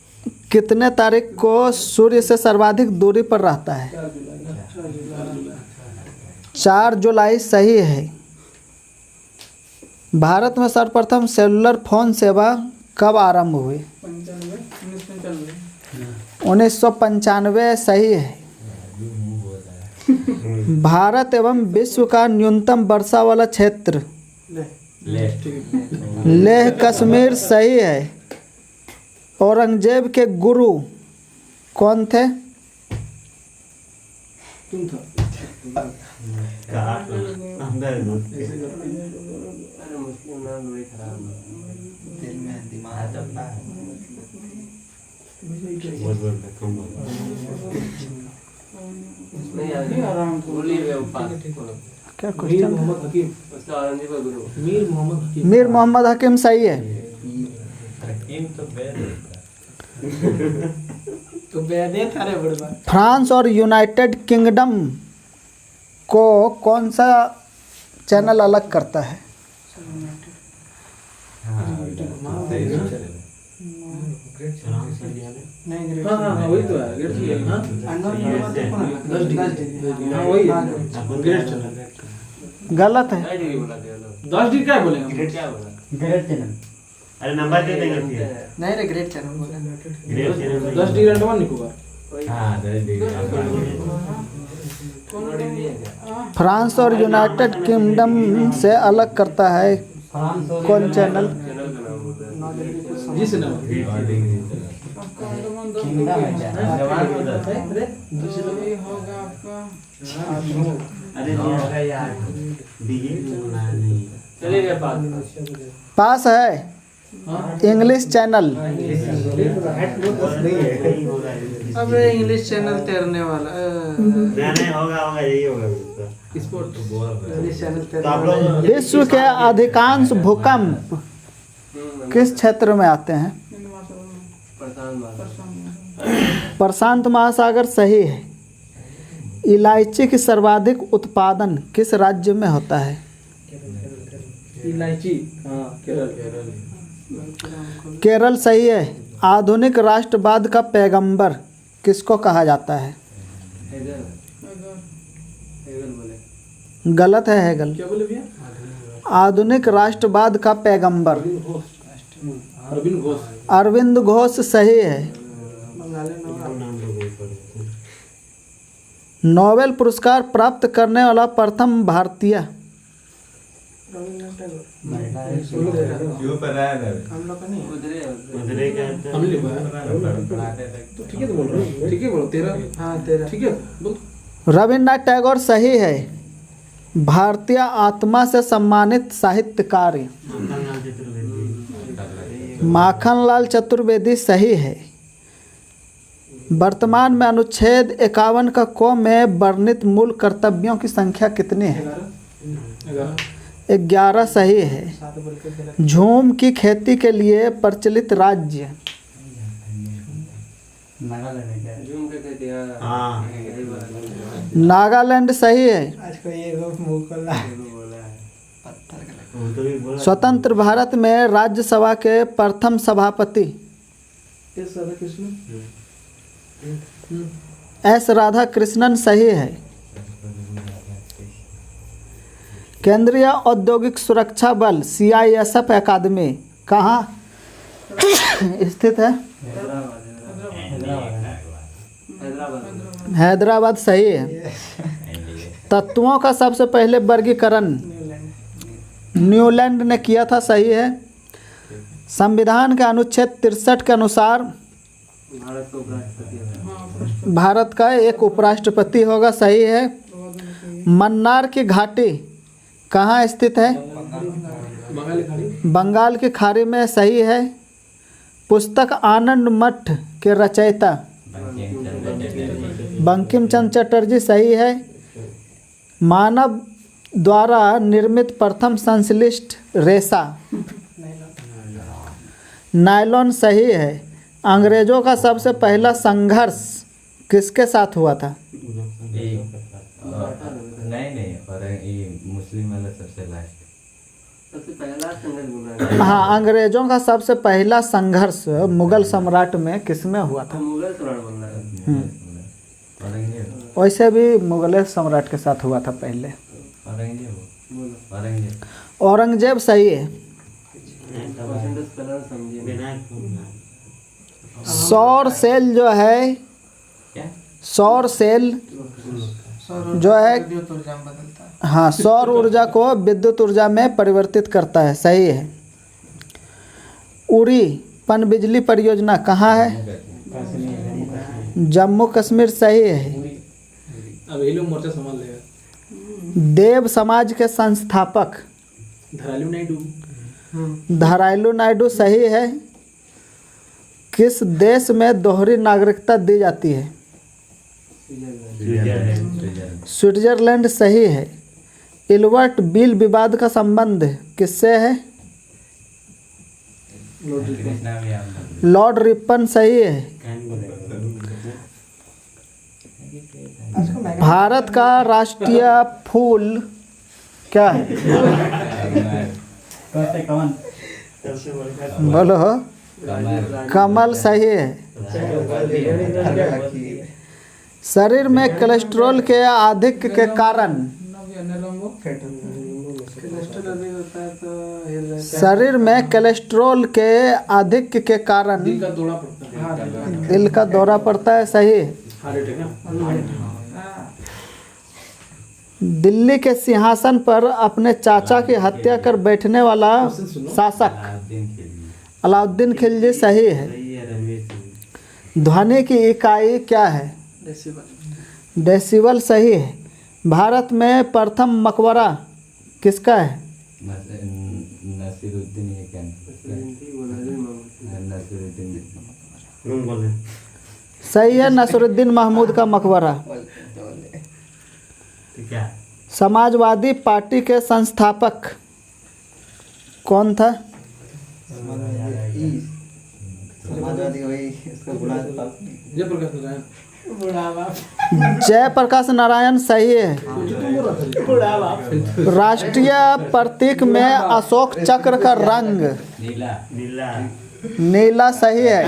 कितने तारीख को सूर्य से सर्वाधिक दूरी पर रहता है? 4 जुलाई सही है। भारत में सर्वप्रथम सेलुलर फोन सेवा कब आरंभ हुई? 1995 सही है। भारत एवं विश्व का न्यूनतम वर्षा वाला क्षेत्र लेह कश्मीर सही है। औरंगजेब के गुरु कौन थे? तुम था कहा तो अंदर घुस के। अरे मुस्लिम नाम वही खराब है। दिल में दिमाग चलता है। बोल बोल के कम बोल। नहीं यार बोली वे ऊपर क्या मीर क्वेश्चन? मोहम्मद हकीम। उसका औरंगजेब गुरु मीर मोहम्मद हकीम। मीर मोहम्मद हकीम सही है। हकीम तो बैद होता है। तो बेदे थारे बड़बा। फ्रांस और यूनाइटेड किंगडम को कौन सा चैनल अलग करता है? हाँ सही है। नहीं ग्रेट। हाँ वही तो है। Great channel. हाँ हाँ वही है। Great channel. गलत है। क्या डिग्री बोला थे लोग 10 डिग्री क्या बोलेंगे? ग्रेट क्या बोला ग्रेट चैनल। अरे नंबर दे देंगे फिर। नहीं रे ग्रेट चैनल बोला। Great channel 10 degree Andaman Nicobar. हाँ 10 डिग्री। कौन डिग्री है क्या फ्रांस और यूनाइटेड किंगडम से अलग करता है कौन चैनल? चैनल का नाम बोलता है जी से ना। और डिग्री तो किंगडम है क्या? जवान हो जाता है। ये होगा आपका अरे होगा यार। डिग्री बोला नहीं। चलिए गए पास पास है। English channel. नहीं होगा। अब इंग्लिश चैनल तैरने वाला नहीं होगा होगा यही होगा उसका। स्पोर्ट। इंग्लिश चैनल तो आप तैरने वाला। लोग विश्व के अधिकांश भूकंप किस क्षेत्र में आते हैं? परेशान बात प्रशांत महासागर सही है। इलायची की सर्वाधिक उत्पादन किस राज्य में होता है? इलायची। हाँ केरल। केरल सही है। आधुनिक राष्ट्रवाद का पैगंबर किसको कहा जाता है? हेगल हेगल बोले गलत है हेगल। क्या बोले भैया? आधुनिक राष्ट्रवाद का पैगंबर अरविंद घोष। अरविंद घोष सही है। नाम लोग वही पढ़े। नोबेल पुरस्कार प्राप्त करने वाला प्रथम भारतीय? क्यों पता है ना? हम लोग का नहीं है। उधरे मदरे का तो हम लिखा है। तो ठीक है तो बोल रहे हो। ठीक है बोलो 13। हाँ तेरा। ठीक है बोल। रविन्द्रनाथ टैगोर सही है। भारतीय आत्मा से सम्मानित साहित्यकार माखनलाल चतुर्वेदी। माखनलाल चतुर्वेदी सही है। वर्तमान में अनुच्छेद 51 का क में वर्णित मूल कर्तव्यों की संख्या कितनी है? 11 सही है। 7 बोल के गलत। झूम की खेती के लिए प्रचलित राज्य? नागालैंड है क्या? जूम के कहते हैं हाँ। यही बोला नागालैंड सही है। आज को ये मुंह खोला है। बोला है पत्थर का वो तो भी बोला। स्वतंत्र भारत में राज्यसभा के प्रथम सभापति एस राधा कृष्ण। एस राधा कृष्णन सही है। केंद्रीय औद्योगिक सुरक्षा बल CISF अकादमी कहाँ स्थित है? हैदराबाद हैदराबाद सही है। तत्वों का सबसे पहले वर्गीकरण न्यूलैंड ने किया था सही है। संविधान के अनुच्छेद 63 के अनुसार भारत को उपराष्ट्रपति है भारत का एक उपराष्ट्रपति होगा सही है। मन्नार की घाटी कहाँ स्थित है? बंगाली खाड़ी। बंगाल की खाड़ी में सही है। पुस्तक आनंद मठ के रचयिता बंकिम चंद्र चटर्जी सही है। मानव द्वारा निर्मित प्रथम संश्लिष्ट रेशा नायलॉन सही है। अंग्रेजों का सबसे पहला संघर्ष किसके साथ हुआ था? नहीं और ये मुस्लिम वाला सबसे लास्ट। सबसे पहला संघर्ष बोल रहा हाँ, अंग्रेजों का सबसे पहला संघर्ष मुगल सम्राट में किसमें हुआ था? है मुगल सम्राट बोल रहा है औरंगजेब वैसे भी मुगल सम्राट के साथ हुआ था पहले। औरंगजेब औरंगजेब सही है। क्वेश्चन 10 पहला समझिए विनायक सौर सेल जो है, क्या? सौर सेल जो है, विद्युत ऊर्जा में बदलता है। हाँ, सौर ऊर्जा को विद्युत ऊर्जा में परिवर्तित करता है सही है। उरी पनबिजली परियोजना कहाँ है? जम्मू कश्मीर सही है। अब ये लोग मोर्चा संभाल लेगा। देव समाज के संस्थापक धरालू नायडू। धराइलू नायडू सही है। किस देश में दोहरी नागरिकता दी जाती है? स्विट्जरलैंड सही है। इल्बर्ट बील विवाद का संबंध किससे है? लॉर्ड रिपन सही है। भारत का राष्ट्रीय फूल क्या है? बोलो। कमल सही है। शरीर में कोलेस्ट्रॉल के अधिक के कारण शरीर में कोलेस्ट्रॉल के अधिक के कारण दिल का दौरा पड़ता है। सही। दिल्ली के सिंहासन पर अपने चाचा की हत्या कर बैठने वाला शासक अलाउद्दीन खिलजी सही है। ध्वनि की इकाई क्या है? डेसिबल सही है। भारत में प्रथम मकबरा किसका है? नसीरुद्दीन ये क्या सही है। नसरुद्दीन महमूद का मकबरा। समाजवादी पार्टी के संस्थापक कौन था? जयप्रकाश नारायण सही है। राष्ट्रीय प्रतीक में अशोक चक्र का रंग नीला सही है।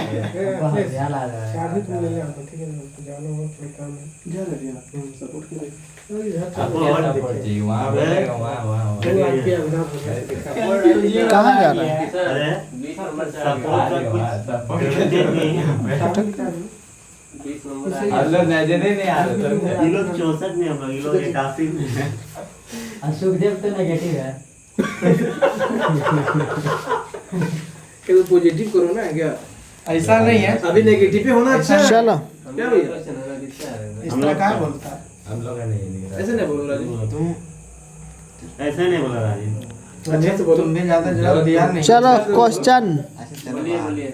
कहाँ जा रहा है? नजर नहीं आ रहा। ये लोग 64 में हम लोग, ये लोग 81 में। अशोक देव तो नेगेटिव है। तो पॉजिटिव करो ना क्या? ऐसा नहीं है। अभी नेगेटिव पे होना अच्छा है। चलो। क्या भैया? इस तरह कहाँ बोलता है? हम लोग नहीं ऐसे नहीं बोलो राजीव। तुम ऐसा नहीं बोला राजीव। अच्छा से बोलो। तुमने ज्यादा जवाब दिया नहीं। चलो क्वेश्चन। बोलिए बोलिए।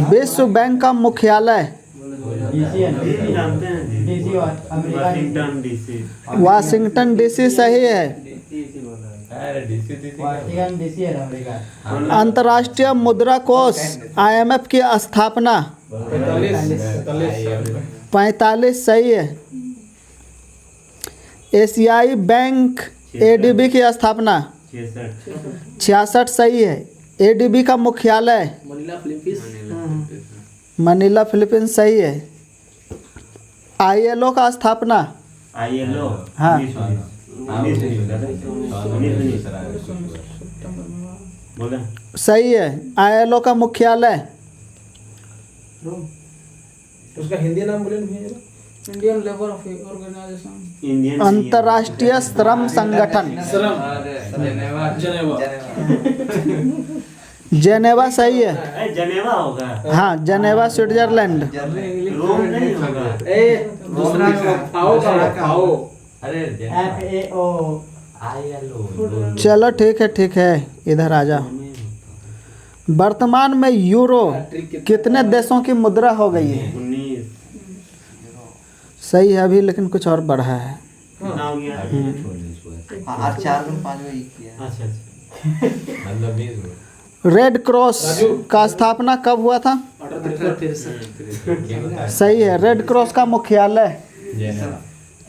विश्व बैंक का मुख्यालय डीसी जानते हैं जी? Washington DC. वाशिंगटन डीसी सही है। अरे डीसी है अमेरिका। अंतर्राष्ट्रीय मुद्रा कोष IMF की स्थापना 45 सही है। एशियाई बैंक ADB की स्थापना 66 सही है। ADB का मुख्यालय मनीला फिलीपींस सही है। ILO का स्थापना ILO हाँ। बोले सही है। ILO का मुख्यालय उसका हिंदी नाम बोले ना भैया। Indian labour organisation. इंडियन अंतर्राष्ट्रीय श्रम संगठन जेनेवा सही है। जनेवा होगा। हाँ जनेवा स्विट्जरलैंड। रोम नहीं होगा। दूसरा आओ। अरे FAO चलो ठीक है इधर आ जाओ। वर्तमान में यूरो कितने देशों की मुद्रा हो गई है? 19 सही है अभी, लेकिन कुछ और बढ़ा है। कितना हो गया? और 4 में 5 में किया। अच्छा मतलब 20। रेड क्रॉस का स्थापना कब हुआ था? सही है। रेड क्रॉस का मुख्यालय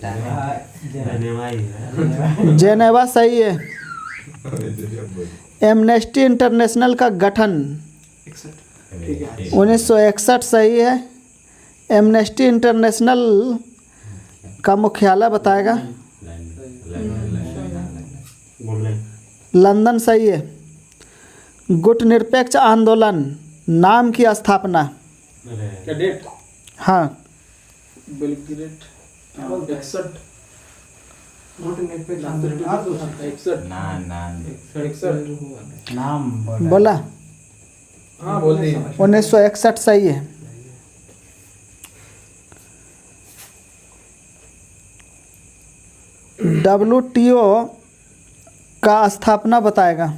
जनेवा ही है। जेनेवा सही है। एमनेस्टी इंटरनेशनल का गठन 1961 सही है। एमनेस्टी इंटरनेशनल का मुख्यालय बताएगा? बोले लंदन सही है। गुटनिरपेक्ष आंदोलन नाम की स्थापना? क्या डेट? हाँ बेलग्रेड 61 नाम बोला। हाँ बोल दिए। 1961 सही है। WTO का स्थापना बताएगा।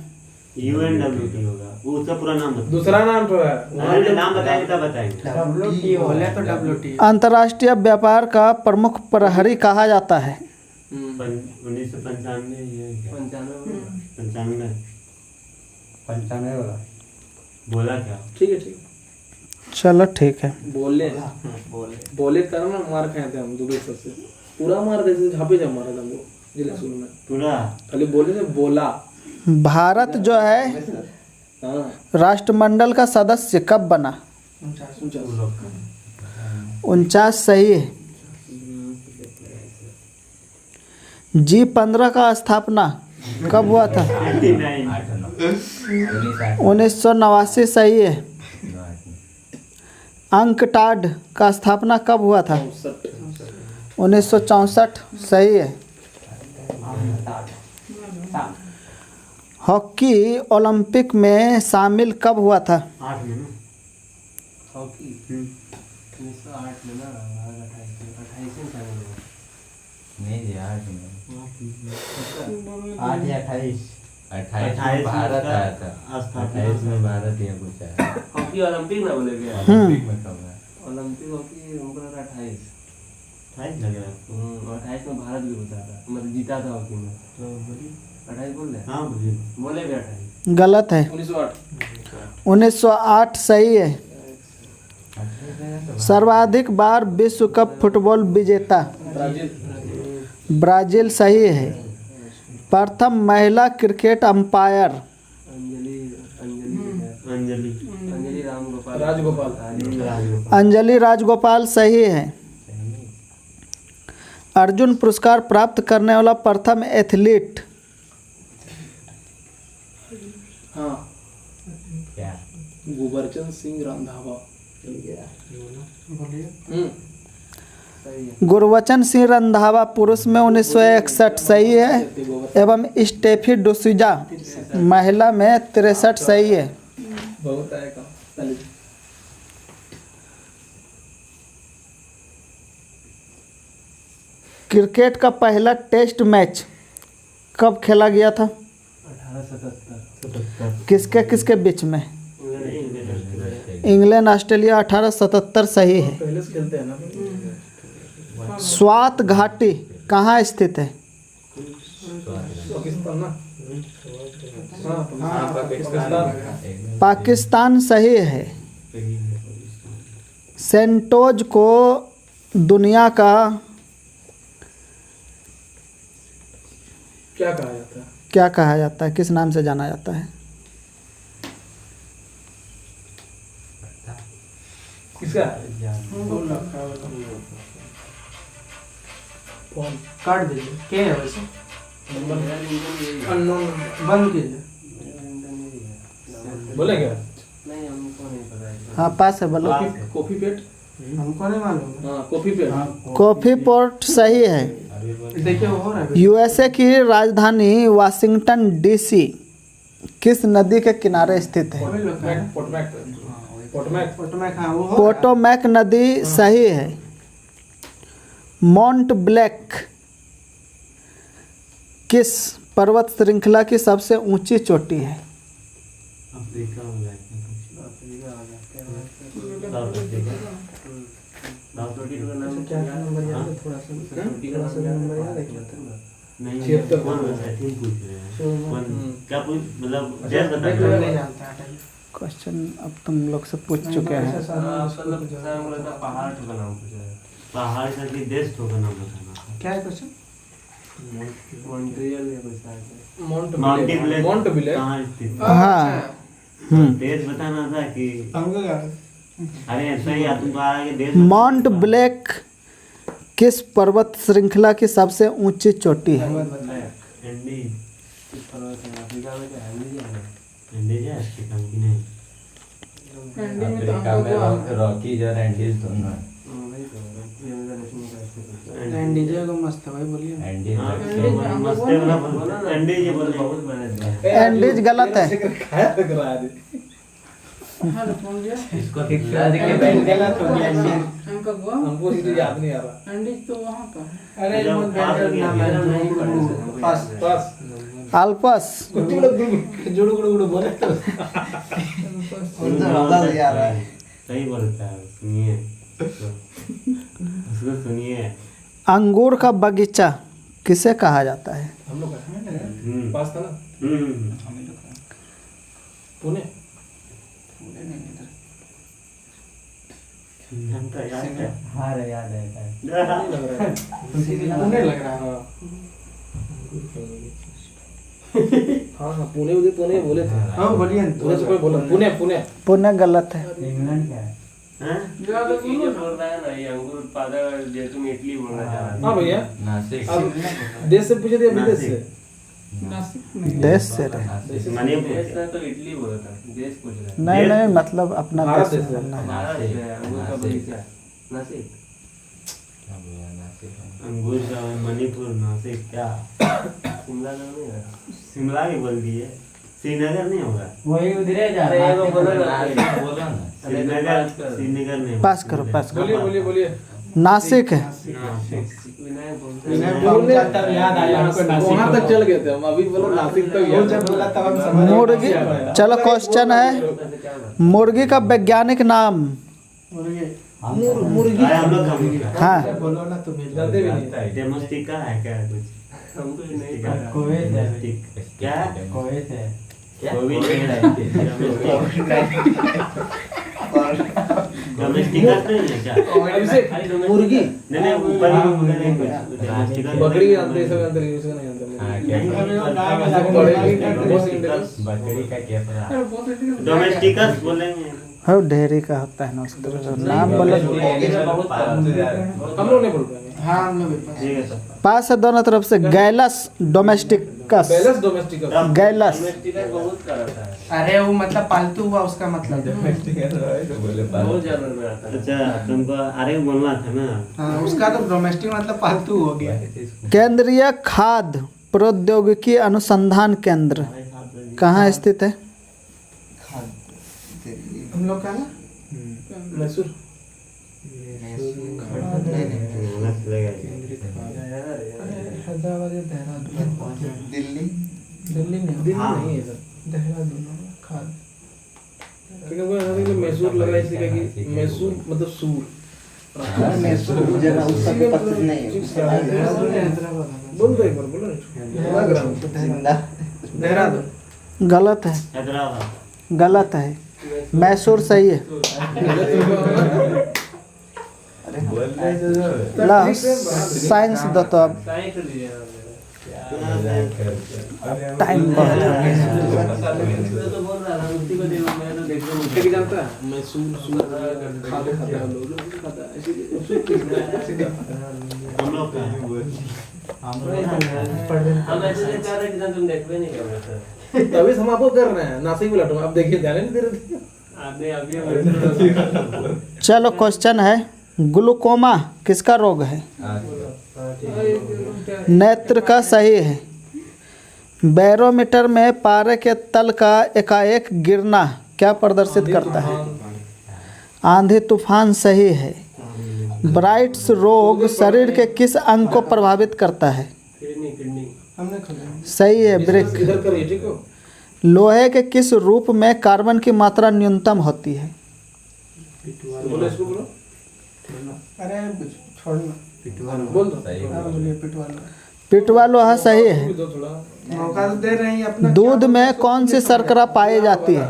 UNWT होगा, वो उसका पूरा नाम बता। दूसरा नाम तो है अरे नाम बताएंगे तब बताएंगे। WTO बोले तो WTO। अंतर्राष्ट्रीय व्यापार का प्रमुख प्रहरी कहा जाता है। 1995 ये क्या? 95 95 वाला बोला क्या? ठीक है चलो ठीक है। बोले कर ना मार खाए थे हम दुबई से पूरा मार देते झापे जब मारा था हमको जिले स्कूल में पूरा खाली बोले से बोला। भारत जो है हाँ राष्ट्रमंडल का सदस्य कब बना? 49 सही है। G15 का स्थापना कब हुआ था? 1989 सही है। अंकटाड का स्थापना कब हुआ था? 1964 सही है। हॉकी ओलंपिक में शामिल कब हुआ था? 8 में ना? हॉकी 1908 में ना 28 में शामिल हुआ। नहीं जी 8 में 8 या 28 28 में भारत आया था। 28 में भारत यहाँ कुछ आया। हॉकी ओलंपिक ना बोले गया। ओलंपिक में कब है? ओलंपिक हॉकी हमको लग रहा 28 लग रहा है। 28 में भारत भी होता था, मतलब जीता था हॉकी में। तो बोलिए। 28 बोल रहे? हाँ बोलिए। बोले भी 28। गलत है। 1908 सही है। सर्वाधिक बार विश्व कप फुटबॉल विजेता ब्राजील सही है। प्रथम महिला क्रिकेट अंपायर अंजलि राजगोपाल अंजलि राजगोपाल सही है। अर्जुन पुरस्कार प्राप्त करने वाला प्रथम एथलीट हाँ क्या? गोबरचंद सिंह रंधावा। गुरबचन सिंह रंधावा पुरुष में 1961 सही है एवं स्टेफी डिसूजा महिला में 63 सही है। बहुत आएगा पहले क्रिकेट का पहला टेस्ट मैच कब खेला गया था? 1877 किसके किसके बीच में? इंग्लैंड ऑस्ट्रेलिया 1877 सही है। पहले से खेलते हैं ना। स्वात घाटी कहाँ स्थित है? पाकिस्तान ना। हाँ पाकिस्तान। पाकिस्तान सही है। सेंटोज को दुनिया का क्या कहा जाता है? क्या कहा जाता है? किस नाम से जाना जाता है? किसका? फोन काट दीजिए। क्या है वैसे? अननोन बंद कीजिए। बोले क्या? नहीं हमको नहीं पता है। हाँ पास है बोलो। कॉफी पेट। हमको नहीं मालूम। हाँ कॉफी पेट। कॉफी पोर्ट सही है। देखिए वो हो रहा है। यूएसए की राजधानी वाशिंगटन डीसी किस नदी के किनारे स्थित है? पोटमैक। हाँ वो हो रहा है। पोटोमैक नदी सही है। माउंट ब्लैक किस पर्वत श्रृंखला की सबसे ऊंची चोटी है? अफ्रीका हो गया। क्या नंबर याद है? थोड़ा सा नंबर याद है क्या? नहीं 76 कौन सेटिंग पूछ रहे हैं? कौन क्या पूछ मतलब जैसे नहीं बताइए। जानते हैं। क्वेश्चन अब तुम लोग से पूछ चुके हैं। पहाड़ का नाम पूछा है। पहाड़ का कि देश का नाम बताना था। क्या है क्वेश्चन? मॉन्ट्रियल या कुछ ऐसा है। माउंटी ब्लैक माउंट ब्लैक कहाँ स्थित है? हाँ देश बताना था कि हमको क्या? अरे ऐसा ही तुमको आ रहा है कि देश माउंट ब्लैक किस पर्वत श्रृंखला की सबसे ऊंची चोटी है? एंडी अफ्रीका में क्या है? एंडी है इसके काम की नहीं। अफ्रीका में रॉकीज और एंडीज दोनों हैं। एनडीजे को मस्त है भाई, बोलिए ना। एंडीज मस्त है बोला एंडी ये बोल बहुत मैंने एंडीज गलत है। खाया लग रहा है। हाँ तो फोन किया। इसको दिखला दे के बैठ गया तो आम का गोवा हमको सीधे याद नहीं आ रहा। अंडीज तो वहाँ का है। अरे जब वो पास हो बैंडर गया, नाम है मेरा नहीं गुड़गुड़ पढ़ा गुड़गुड़। है। पास बस अल्पस कुत्ते लोग जुड़ू गुड़ू गुड़ू बोले तो सही बोलता है, सुनिए उसको सुनिए। अंगूर का बगीचा किसे कहा जाता है? हम लोग का हम्म, पास था ना हम्म, पुणे। हम तो याद है। हाँ रे याद है नहीं लग रहा है, पुणे लग रहा है। हाँ हाँ पुणे उधर पुणे बोले थे। हाँ बोलिए पुणे से कोई बोला पुणे पुणे पुण्य गलत है। इंग्लैंड क्या है? हाँ? ज्यादा ये जो बोल रहा है ना, ये अंगूर उत्पादक जो तुम इटली बोलना चाह रहे हाँ भैया नासिक अब देश से पूछे थे या विदेश से? नासिक नहीं। देश से रहे। मणिपुर देश से। का तो इटली बोला था, देश पूछ रहा है। नहीं नहीं, मतलब अपना भारत देश देश है। बोलना है। महाराष्ट्र है, अंगूर का बगीचा नासिक। अंगूर का मणिपुर, नासिक, क्या शिमला का नहीं है। शिमला भी बोल दिए। श्रीनगर नहीं होगा? वही उधरे जा अरे ये वो बोलो ना। बोलो ना। श्रीनगर नहीं होगा। पास करो पास करो। बोलिए बोलिए बोलिए। नासिक है। विनायक बोलते विनय हैं। बोल रहा तब याद आया हमको नासिक। वहाँ तक चल गए थे हम, अभी बोलो नासिक तक वो जब बोला तब हम समझ गए। मुर्गी, चलो क्वेश्चन है, मुर्गी का वैज्ञानिक नाम? मुर्गी अरे हम लोग का हाँ, बोलो ना तो भेज जानते भी नहीं। डेमोस्टिका है क्या कुछ? हमको ये नहीं क्या? पता। कोविड है। डेमोस्टिक। क्या? कोविड है। कोविड डोमेस्टिका नहीं है क्या? अभिषेक मुर्गी नहीं नहीं, ऊपर ही ऊपर नहीं कुछ डोमेस्टिका। बकरी जानते हैं, सब जानते हैं, उसका नहीं जानते। हाँ, क्या? बकरी का क्या पता? अरे बहुत अच्छी बात। डोमेस्टिकस बोलेंगे। हो ढेरी का होता है ना उस तरह नाम बोलो। हम लोग नहीं बोल पाएंगे। हाँ हम लोग भी पास। ठीक है सर। पास है दोनों तरफ से। Gallus domesticus. Balance domestic Gallus. Domestica बहुत का रहता है, अरे वो मतलब पालतू हुआ उसका मतलब। बहुत जानवर में आता है। अच्छा तुमको अरे बोलना था ना। हाँ उसका तो डोमेस्टिक मतलब पालतू हो गया। केंद्रीय खाद्य प्रौद्योगिकी अनुसंधान केंद्र कहाँ स्थित है? हम लोग का ना मैसूर मस्त लगेगा। हैदराबाद या देहरादून। दिल्ली नहीं दिल्ली नहीं है सर, देहरादून खाद। क्योंकि वो यहाँ पे मैसूर लगा इसलिए कि मैसूर मतलब सूर। बोल दो एक बार, बोलो ना। लग रहा है। देहरादून। गलत है, हैदराबाद। गलत है। मैसूर सही है। ला साइंस दो तो अब साइंस लीजिए ना मेरा। टाइम बहुत हो गया। मैं तो बोल रहा था उसी को देखो, मैं तो देख रहा हूँ। ठीक जानता है मैसूर सूर खाते खाते हम लोग खाता है इसीलिए हम लोग का हम ऐसे नहीं चाह रहे कि तुम देखते नहीं कर रहे सर। तभी हम आपको कर रहे हैं नासिक बुलाटो आप देखिए ध्यान नहीं दे रहे थे। आपने अभी चलो क्वेश्चन है, ग्लूकोमा किसका रोग है? नेत्र का सही है। बैरोमीटर में पारे के तल का एकाएक गिरना क्या प्रदर्शित करता है? आंधी तूफान सही है। ब्राइट्स रोग शरीर के किस अंग को प्रभावित करता है? किडनी हमने खोला। सही है, ब्रेक। इधर करिए ठीक हो। लोहे के किस रूप में कार्बन की मात्रा न्यूनतम होती है? बोलो इसको बोलो। अरे छोड़ना। बोल दो। हाँ बोलिए पिटवा लो। पिटवा लोहा सही है। दो थोड़ा। मौका तो दे रहे हैं अपना। दूध में कौन सी शर्करा पाई जाती है?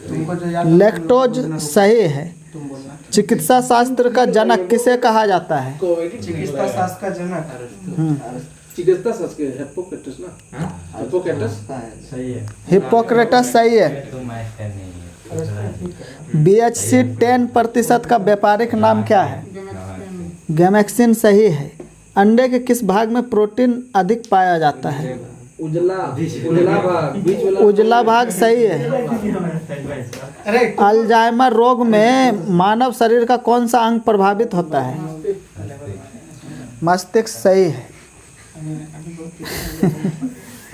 तुमको जो याद लैक्टोज सही है। तुम बोलना। चिकित्सा शास्त्र का जनक किसे कहा जाता है? चिकित्सा शास्त्र का जनक। चिकित्सा शास्त्र के हिप्पोक्रेटस ना, हिप्पोक्रेटस सही है। हिप्पोक्रेटस सही है। तो मास्टर नहीं है। BHC 10% का व्यापारिक नाम क्या है? गैमेक्सिन सही है। अंडे के किस भाग में प्रोटीन अधिक पाया जाता है? उजला भाग, बीच वाला उजला भाग सही है। अरे अल्जाइमर रोग में मानव शरीर का कौन सा अंग प्रभावित होता है? मस्तिष्क सही है।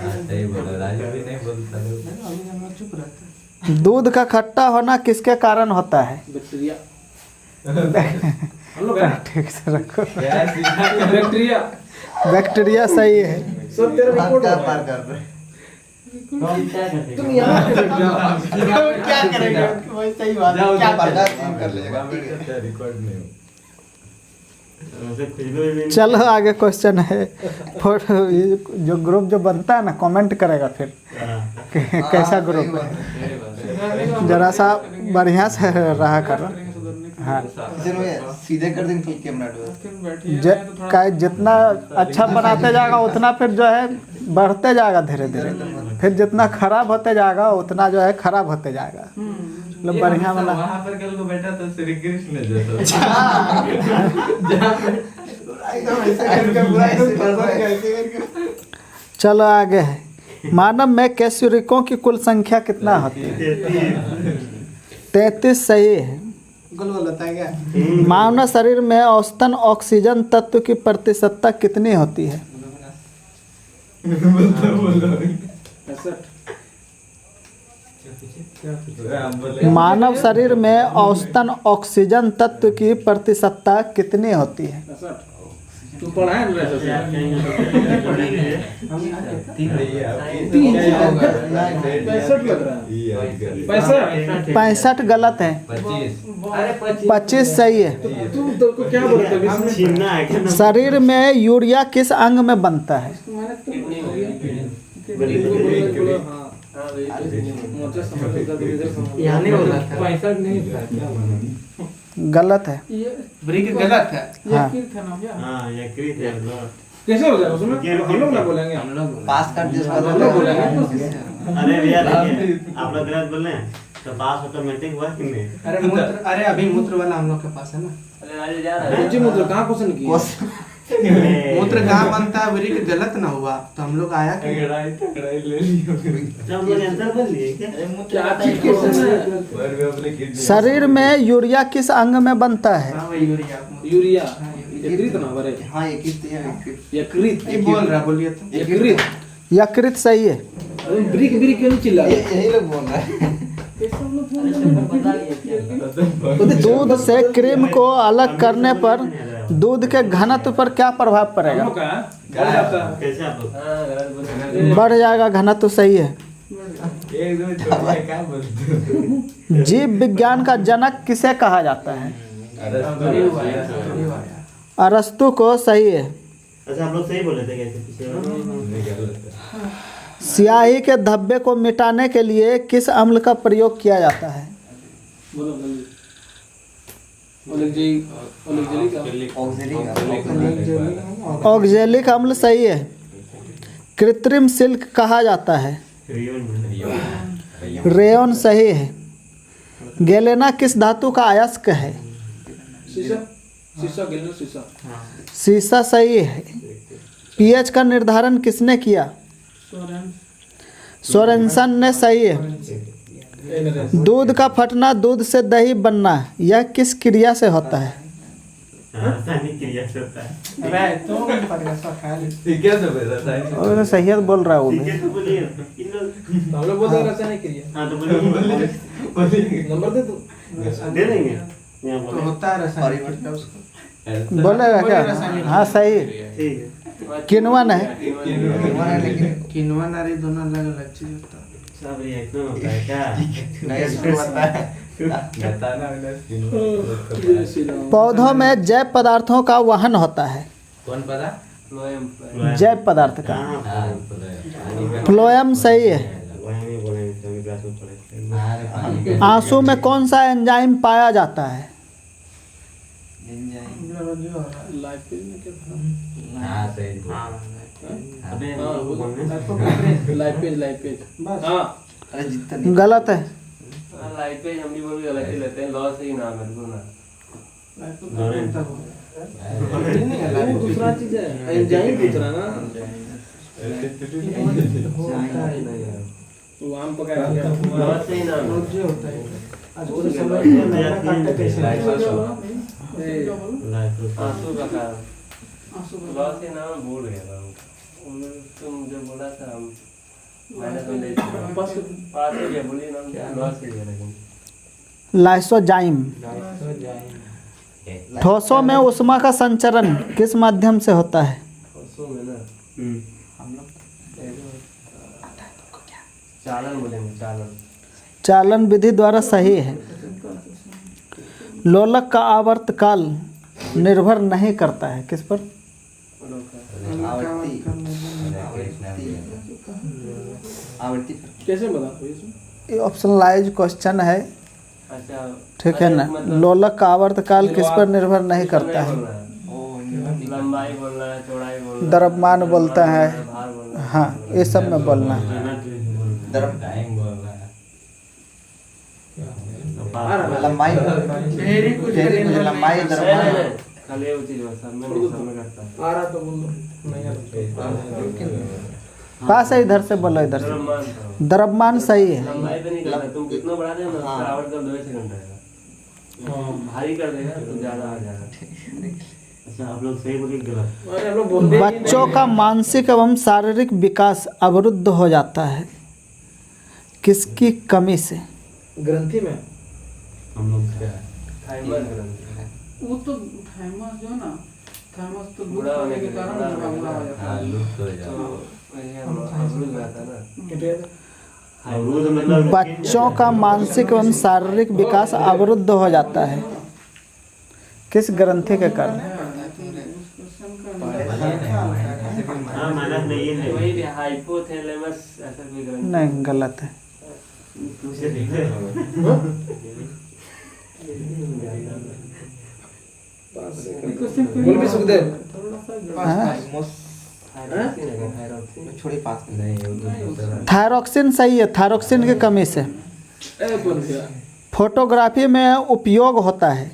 सही बोला, राजू भी नहीं बोलता लोग। अभी हम लोग चुप रहते हैं। दूध का खट्टा होना किसके कारण होता है? बैक्टीरिया हम लोग हैं ठीक से रखो। क्या सीधा बैक्टीरिया बैक्टीरिया सही है। सब तेरा रिपोर्ट क्या हो पार रहा है। कर रहे तुम यहाँ पे बैठ जाओ। क्या करेंगे वही सही बात है, जाओ क्या जाओ करेंगे? कर लेगा रिकॉर्ड नहीं हो वैसे खुशबू भी नहीं। चलो आगे क्वेश्चन है। फोटो ये जो ग्रुप जो बनता है ना कमेंट करेगा फिर हाँ। कि कैसा ग्रुप है। जरा सा बढ़िया से रहा करो। हाँ चलो ये सीधे कर देंगे कैमरा जितना अच्छा बनाते जाएगा उतना फिर जो है बढ़ते जाएगा धीरे धीरे। फिर जितना खराब होते जाएगा उतना जो है खराब होते जाएगा। मतलब बढ़िया बना। वहाँ पर कल को बैठा तो श्री कृष्ण जैसा चलो आगे है। मानव में कैस्युरिकों की कुल संख्या कितना होती है? 33 सही है। गोल होता है क्या? मानव शरीर में औसतन ऑक्सीजन तत्व की प्रतिशतता कितनी होती है? 65। मानव शरीर में औसतन ऑक्सीजन तत्व की प्रतिशतता कितनी होती है? 65। तुम पढ़ा है ना जैसे आप कहेंगे तीन 65 लग रहा है। 65 गलत है। 25 सही है। तुम तो को क्या बोलते हो इसमें? छीनना है क्या ना? शरीर में यूरिया किस अंग में बनता है? यहाँ नहीं बोला था। 65 नहीं था। गलत है। ब्रेक गलत है। हाँ। हाँ ये क्रीत है लोग। कैसे हो जाएगा उसमें? हम लोग ना बोलेंगे। हम लोग पास कर जिस बात हम लोग बोलेंगे। अरे भैया देखिए आप लोग गलत बोल रहे हैं तो पास ऑटोमेटिक हुआ कि नहीं? अरे अभी मूत्र वाला हम लोग के पास है ना। जी मूत्र कहाँ क्वेश्चन किया? मूत्र कहाँ बनता है ब्रेक गलत ना हुआ तो हम लोग आया कि ले लियो अच्छा हम लोग आंसर बोल लिए क्या? क्या ठीक क्वेश्चन है? शरीर में यूरिया किस अंग में बनता है? हाँ वही यूरिया यूरिया यकृत ना बरे। हाँ यकृत यकृत ये बोल रहा बोलिए तो यकृत। यकृत सही है। अरे ब्रिक ब्रिक क्यों नहीं चिल्ला? यही लोग बोल रहा है। दूध से क्रीम को अलग करने पर दूध के घनत्व पर क्या प्रभाव पड़ेगा? कैसे आप लोग? बढ़ जाएगा घनत्व। सही है। एकदम छोटा क्या बोलते जीव विज्ञान का जनक किसे कहा जाता है? अरस्तु को। सही है। अच्छा आप लोग सही बोले थे कैसे पीछे? स्याही के धब्बे को मिटाने के लिए किस अम्ल का प्रयोग किया जाता है? बोलो जल्दी। ऑक्जेलिक अम्ल। सही है। कृत्रिम सिल्क कहा जाता है? रेयन। सही है। गैलेना किस धातु का अयस्क है? शीशा शीशा गिलना शीशा। सीसा। सही है। पीएच का निर्धारण किसने किया? सोरेनसन ने। सही है। दूध का फटना, दूध से दही बनना, यह किस क्रिया से होता है? रासायनिक क्रिया से होता है। अरे तो पड़ेगा सब खा ले। क्या सब है रासायनिक और सही है बोल रहा है वो ठीक भी। है तो बोलिए इन लोग। हम लोग बोलते हैं रासायनिक क्रिया। हाँ तो बोलिए नंबर दे तू। दे देंगे यहाँ तो बोले होता है रासायनिक उसको। बोलेगा क्या? हाँ सही है। ठीक है। किण्वन है। लेकिन किण्वन नारी दोनों अलग अलग चीज होता है। सब रिएक्शन होता है क्या? नहीं इसको पता है। बताना पौधों में जैव पदार्थों का वहन होता है। कौन पता? जैव पदार्थ का हाँ फ्लोएम। सही है। वही नहीं बोलेंगे तो हम क्लास में पढ़े थे। आंसू में कौन सा एंजाइम पाया जाता है? लाइफ में क्या था? हाँ सही अबे वो बोलने लाइफ पेज। हाँ अरे जितना गलत है। लाइफ पेज हम भी बोल गलत ही लेते हैं। लॉ से ही नाम है बिल्कुल ना। वो दूसरा चीज है। एंजाइम दूसरा ना। वो आम पका के लॉ से ही नाम है। जो होता है आजकल समय आंसू का कारण। लॉ से नाम भूल गया था। तुम जो बोला था हम मैंने तो नहीं पास हो गया। बोलिए नाम क्या? लॉ से ही है लेकिन लाइसोजाइम। ठोसों में ऊष्मा का संचरण किस माध्यम से होता है? उसमें में ना चालन बोलेंगे, चालन। चालन विधि द्वारा सही है। लोलक का आवर्तकाल निर्भर नहीं करता है किस पर? कैसे बता इसमें? ये ऑप्शनलाइज क्वेश्चन है, अच्छा ठीक है ना। लोलक का आवर्तकाल किस पर निर्भर नहीं करता है? लंबाई बोलना है, चौड़ाई बोलना है, द्रव्यमान बोलता है, भार बोलना है। हाँ ये सब में बोलना है। टाइम बोल रहा है। लंबाई ढेरी कुछ लंबाई नहीं, नहीं, खाली वो चीज बस सब में करता है। आ रहा तो बोल दो, नहीं आ रहा पास है, इधर से बोलो, इधर से। द्रव्यमान तो। द्रव्यमान सही है। लंबाई पे नहीं करना, तुम कितना बढ़ा देगा ना उसका आवर्त का 2 सेकंड रहेगा। भारी कर देगा तो ज्यादा आ जाएगा। अच्छा आप लोग सही बोले गलत? अरे हम लोग बोलते ही नहीं। बच्चों का मानसिक एवं शारीरिक विकास अवरुद्ध हो जाता है किसकी कमी से? ग्रंथि में हम लोग क्या थाइमस ग्रंथि। वो तो थैमस जो है ना, थैमस तो लूप बुरा होने होने के के कारण कारण बुरा हो जाता हाँ है। लुप्त हो जाता तो है। वही हम अवरुद्ध रहता है ना। अवरुद्ध मतलब बच्चों का मानसिक एवं शारीरिक विकास अवरुद्ध हो जाता है किस ग्रंथि के कारण? हाँ मेहनत नहीं है। वही भी हाइपोथैलेमस ऐसा कोई ग्रंथि। नहीं, गलत है। तुझे दिखते हैं? बोल भी सुखदेव। थायरॉक्सिन है क्या? थायरॉक्सिन। छोड़ी पास नहीं वो दूसरा। थायरॉक्सिन सही है, थायरॉक्सिन की कमी से। ए बोल दिया। फोटोग्राफी में उपयोग होता है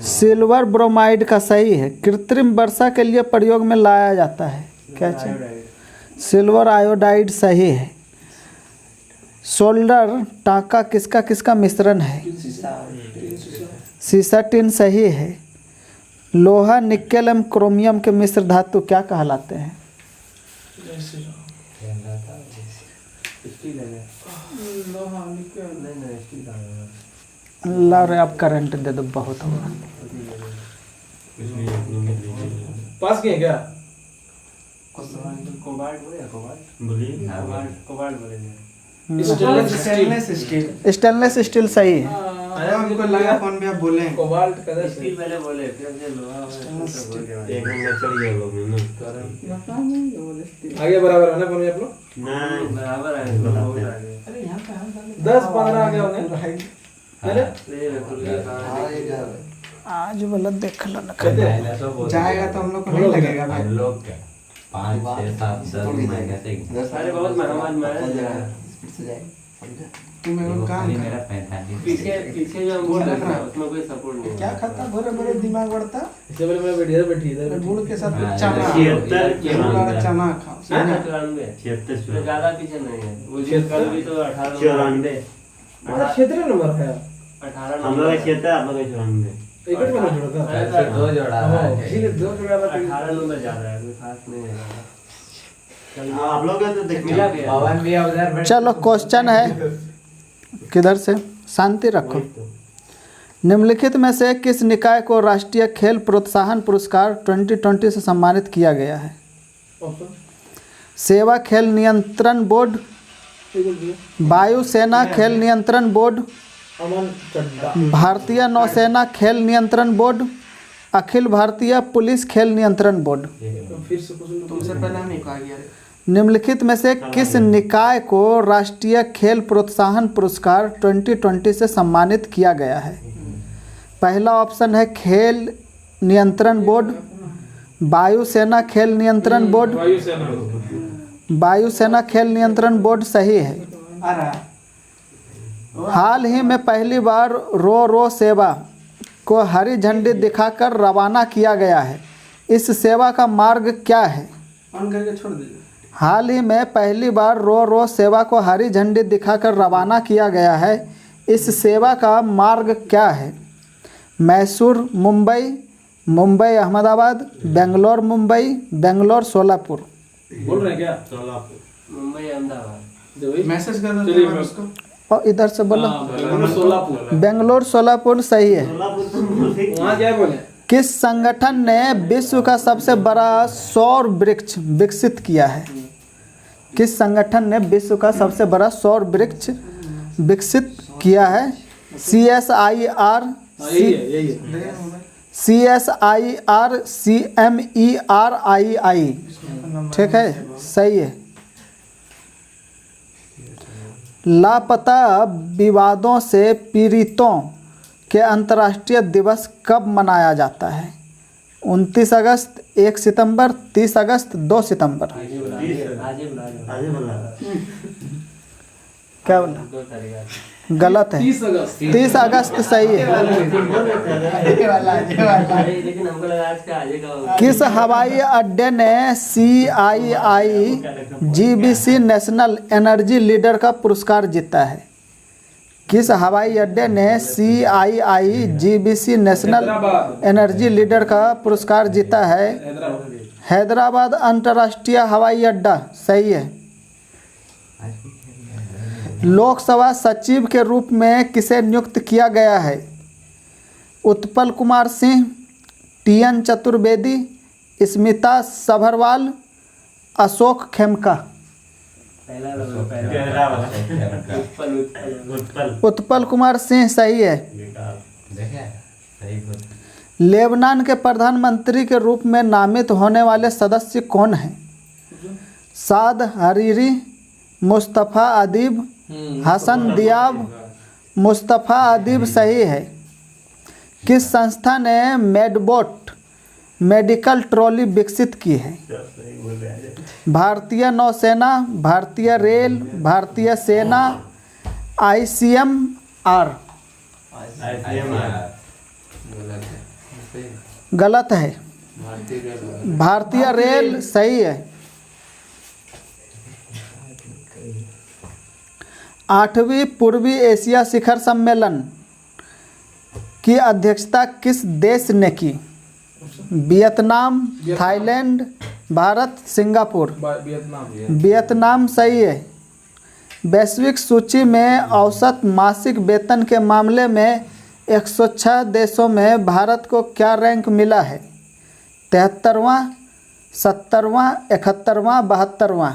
सिल्वर ब्रोमाइड का सही है। कृत्रिम वर्षा के लिए प्रयोग में लाया जाता है क्या चीज? सिल्वर आयोडाइड सही है। सोल्डर टांका किसका किसका मिश्रण है? सीसा टिन सही है। लोहा निकेल एवं क्रोमियम के मिश्र धातु क्या कहलाते हैं? स्टील है क्या? लोहा निकल नहीं नहीं स्टील का है। ला रे आप करंट दे दो, बहुत होगा। पास किए क्या? कोबाल्ट बोले या कोबाल्ट? बोलिए। कोबाल्ट बोलेंगे। Stainless steel. स्टेनलेस स्टील सही है। अरे हमको लगा फोन में आप बोले कोबाल्ट का स्टील पहले बोले, फिर से लोहा बोल के एक नंबर चढ़ गया लोग में ना। बता देंगे वो लिस्ट। आगे बराबर है ना फोन में आप लोग? नहीं बराबर है, बहुत आगे। 10-15 आ गया उन्हें। ये देखो ये कहाँ है? आज वाला देख लो ना। जाएगा तो हम लोग को नहीं लगेगा भाई। हम लोग क्या 5 6 7 10 महीने से अरे बहुत मेहमान मैं तुम्हें वो काम खाली कर। मेरा 45 पीछे जो हम बोल रहे थे उसमें कोई सपोर्ट नहीं क्या खाता भरे भरे दिमाग बढ़ता इससे पहले मैं बैठी इधर। गुड़ के साथ हाँ, चना 76 गुड़ वाला चना खाओ। 94 76 ज्यादा पीछे नहीं है। वो जो कल भी तो 18 94 हमारा क्षेत्र नंबर है। 18 हम लोग का 76 आप लोग का 94। एक मिनट में जोड़ा था। ऐसे 2 जोड़ा हाँ, है इसीलिए 2 जोड़ा था। 18 नंबर ज्यादा है, कोई खास नहीं है। आप लोग का तो देख मिला भी है। पवन भी उधर चलो क्वेश्चन है, किधर से? शांति रखो। निम्नलिखित में से किस निकाय को राष्ट्रीय खेल प्रोत्साहन पुरस्कार 2020 से सम्मानित किया गया है? सेवा खेल नियंत्रण बोर्ड, वायुसेना खेल नियंत्रण बोर्ड, अमन चड्डा। भारतीय नौसेना खेल नियंत्रण बोर्ड, अखिल भारतीय पुलिस खेल नियंत्रण बोर्ड। फिर से पूछ लो। तुमसे पहले हम ही कहा गया। निम्नलिखित में से किस निकाय को राष्ट्रीय खेल प्रोत्साहन पुरस्कार 2020 से सम्मानित किया गया है? पहला ऑप्शन है खेल नियंत्रण बोर्ड, वायुसेना खेल नियंत्रण बोर्ड। वायुसेना खेल नियंत्रण बोर्ड सही है। आ रहा हाल ही में पहली बार रो सेवा को हरी झंडी दिखाकर रवाना किया गया है। इस सेवा का मार्ग क्या है? ऑन करके छोड़ दीजिए। हाल ही में पहली बार रो सेवा को हरी झंडी दिखाकर रवाना किया गया है। इस सेवा का मार्ग क्या है? मैसूर मुंबई, मुंबई अहमदाबाद, बेंगलोर मुंबई, बेंगलोर सोलापुर। बोल रहे हैं क्या? मुंबई अहमदाबाद। जो भी मैसेज कर दो चलिए, उसको। और इधर से बोलो सोलापुर बेंगलोर सोलापुर सही है। वहाँ क्या बोले? किस संगठन ने विश्व का सबसे बड़ा सौर वृक्ष विकसित किया है? किस संगठन ने विश्व का सबसे बड़ा सौर वृक्ष विकसित किया है? CSIR, CSIR, CMERII। ठीक है, सही है। लापता विवादों से पीड़ितों के अंतर्राष्ट्रीय दिवस कब मनाया जाता है? 29 अगस्त, 1 सितंबर, 30 अगस्त, 2 सितंबर। आजे बोला क्या बोला? 2 तारीख गलत है। 30 अगस्त सही है। लेकिन हमको लगा आज का आजे का किस हवाई अड्डे ने CII GBC national energy leader का पुरस्कार जीता है? किस हवाई अड्डे ने CII GBC national energy leader का पुरस्कार जीता है? हैदराबाद अंतर्राष्ट्रीय हवाई अड्डा सही है। लोकसभा सचिव के रूप में किसे नियुक्त किया गया है? उत्पल कुमार सिंह, TN चतुर्वेदी, स्मिता सभरवाल, अशोक खेमका। पहला वाला उत्पल उत्पल कुमार सिंह सही है। लेबनान के प्रधानमंत्री के रूप में नामित होने वाले सदस्य कौन हैं? साद हरीरी, मुस्तफ़ा अदीब, हसन दियाब, मुस्तफ़ा अदीब सही है। किस संस्था ने मेडबोट मेडिकल ट्रॉली विकसित की है? भारतीय नौसेना, भारतीय रेल, भारतीय सेना, ICMR। गलत है, भारतीय रेल सही है। 8वीं पूर्वी एशिया शिखर सम्मेलन की अध्यक्षता किस देश ने की? Vietnam, Thailand, Bharat, Singapore. Vietnam सही है। वैश्विक सूची में औसत मासिक वेतन के मामले में 106 देशों में भारत को क्या रैंक मिला है? 73वां, 70वां, 71वां, 72वां।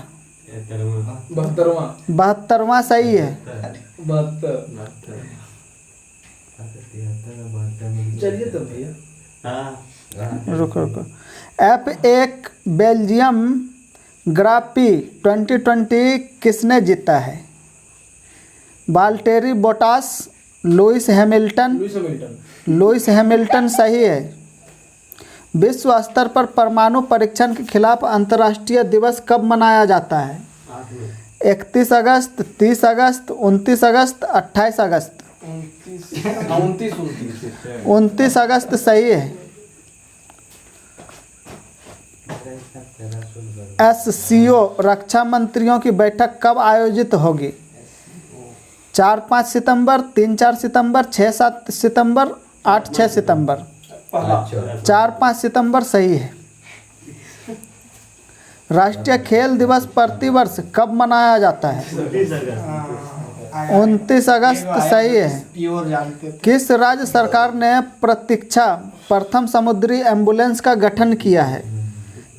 72वां सही है। चलिए तो भैया रुको F1 बेल्जियम ग्रापी 2020 किसने जीता है? वाल्टेरी बोटास, लुइस हैमिल्टन सही है। विश्व स्तर पर परमाणु परीक्षण के खिलाफ अंतर्राष्ट्रीय दिवस कब मनाया जाता है? 31 अगस्त, 30 अगस्त, 29 अगस्त, 28 अगस्त। 29 अगस्त सही है। SCO रक्षा मंत्रियों की बैठक कब आयोजित होगी? 4-5 सितंबर, 3-4 सितंबर, 6-7 सितंबर, 8-6 सितंबर। 4-5 सितंबर सही है। राष्ट्रीय खेल दिवस प्रतिवर्ष कब मनाया जाता है? 29 अगस्त सही है। किस राज्य सरकार ने प्रतीक्षा प्रथम समुद्री एम्बुलेंस का गठन किया है?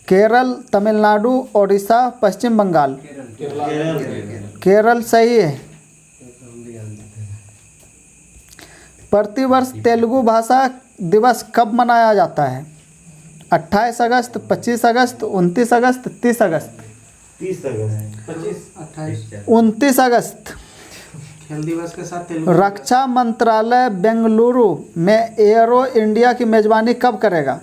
केरल, तमिलनाडु, ओडिशा, पश्चिम बंगाल। केरल सही है। प्रतिवर्ष तेलुगु भाषा दिवस कब मनाया जाता है? 28 अगस्त, 25 अगस्त, 29 अगस्त, 30 अगस्त। 29 अगस्त। खेल दिवस के साथ तेलुगु रक्षा मंत्रालय बेंगलुरु में एयरो इंडिया की मेजबानी कब करेगा?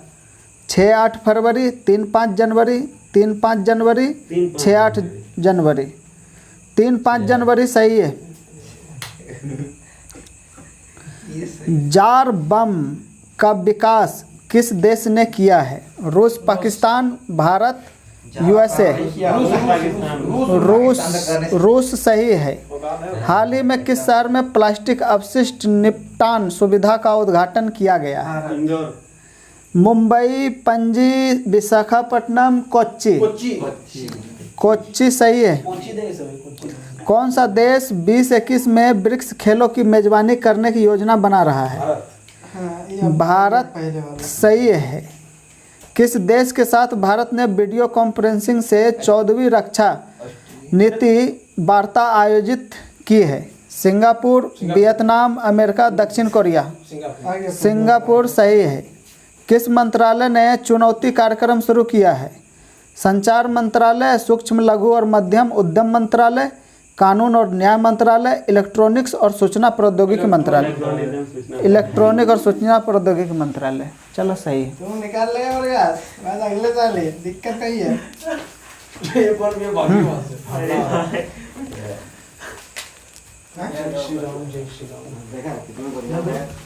6-8 फरवरी, 3-5 जनवरी, 3-5 जनवरी, 6-8 जनवरी। 3-5 जनवरी सही है। जार बम का विकास किस देश ने किया है? रूस, पाकिस्तान, भारत, USA। रूस सही है। हाल ही में किस शहर में प्लास्टिक अपशिष्ट निपटान सुविधा का उद्घाटन किया गया है? मुंबई, पणजी, विशाखापट्टनम, कोच्चि। कोच्चि सही है। कौन सा देश 2021 में ब्रिक्स खेलों की मेजबानी करने की योजना बना रहा है? हाँ, ये भारत पहले वाला। सही है। किस देश के साथ भारत ने वीडियो कॉन्फ्रेंसिंग से 14वीं रक्षा नीति वार्ता आयोजित की है? सिंगापुर, वियतनाम, अमेरिका, दक्षिण कोरिया। आगे सिंगापुर सही है। किस मंत्रालय ने चुनौती कार्यक्रम शुरू किया है? संचार मंत्रालय, सूक्ष्म लघु और मध्यम उद्यम मंत्रालय, कानून और न्याय मंत्रालय, इलेक्ट्रॉनिक्स और सूचना प्रौद्योगिकी मंत्रालय। इलेक्ट्रॉनिक और सूचना प्रौद्योगिकी मंत्रालय। चलो सही है। तुम निकाल ले और यार बाद अगले साल है, दिक्कत कहीं है। ये पर भी बाकी बात है। हाँ? जय श्री राम, जय श्री राम।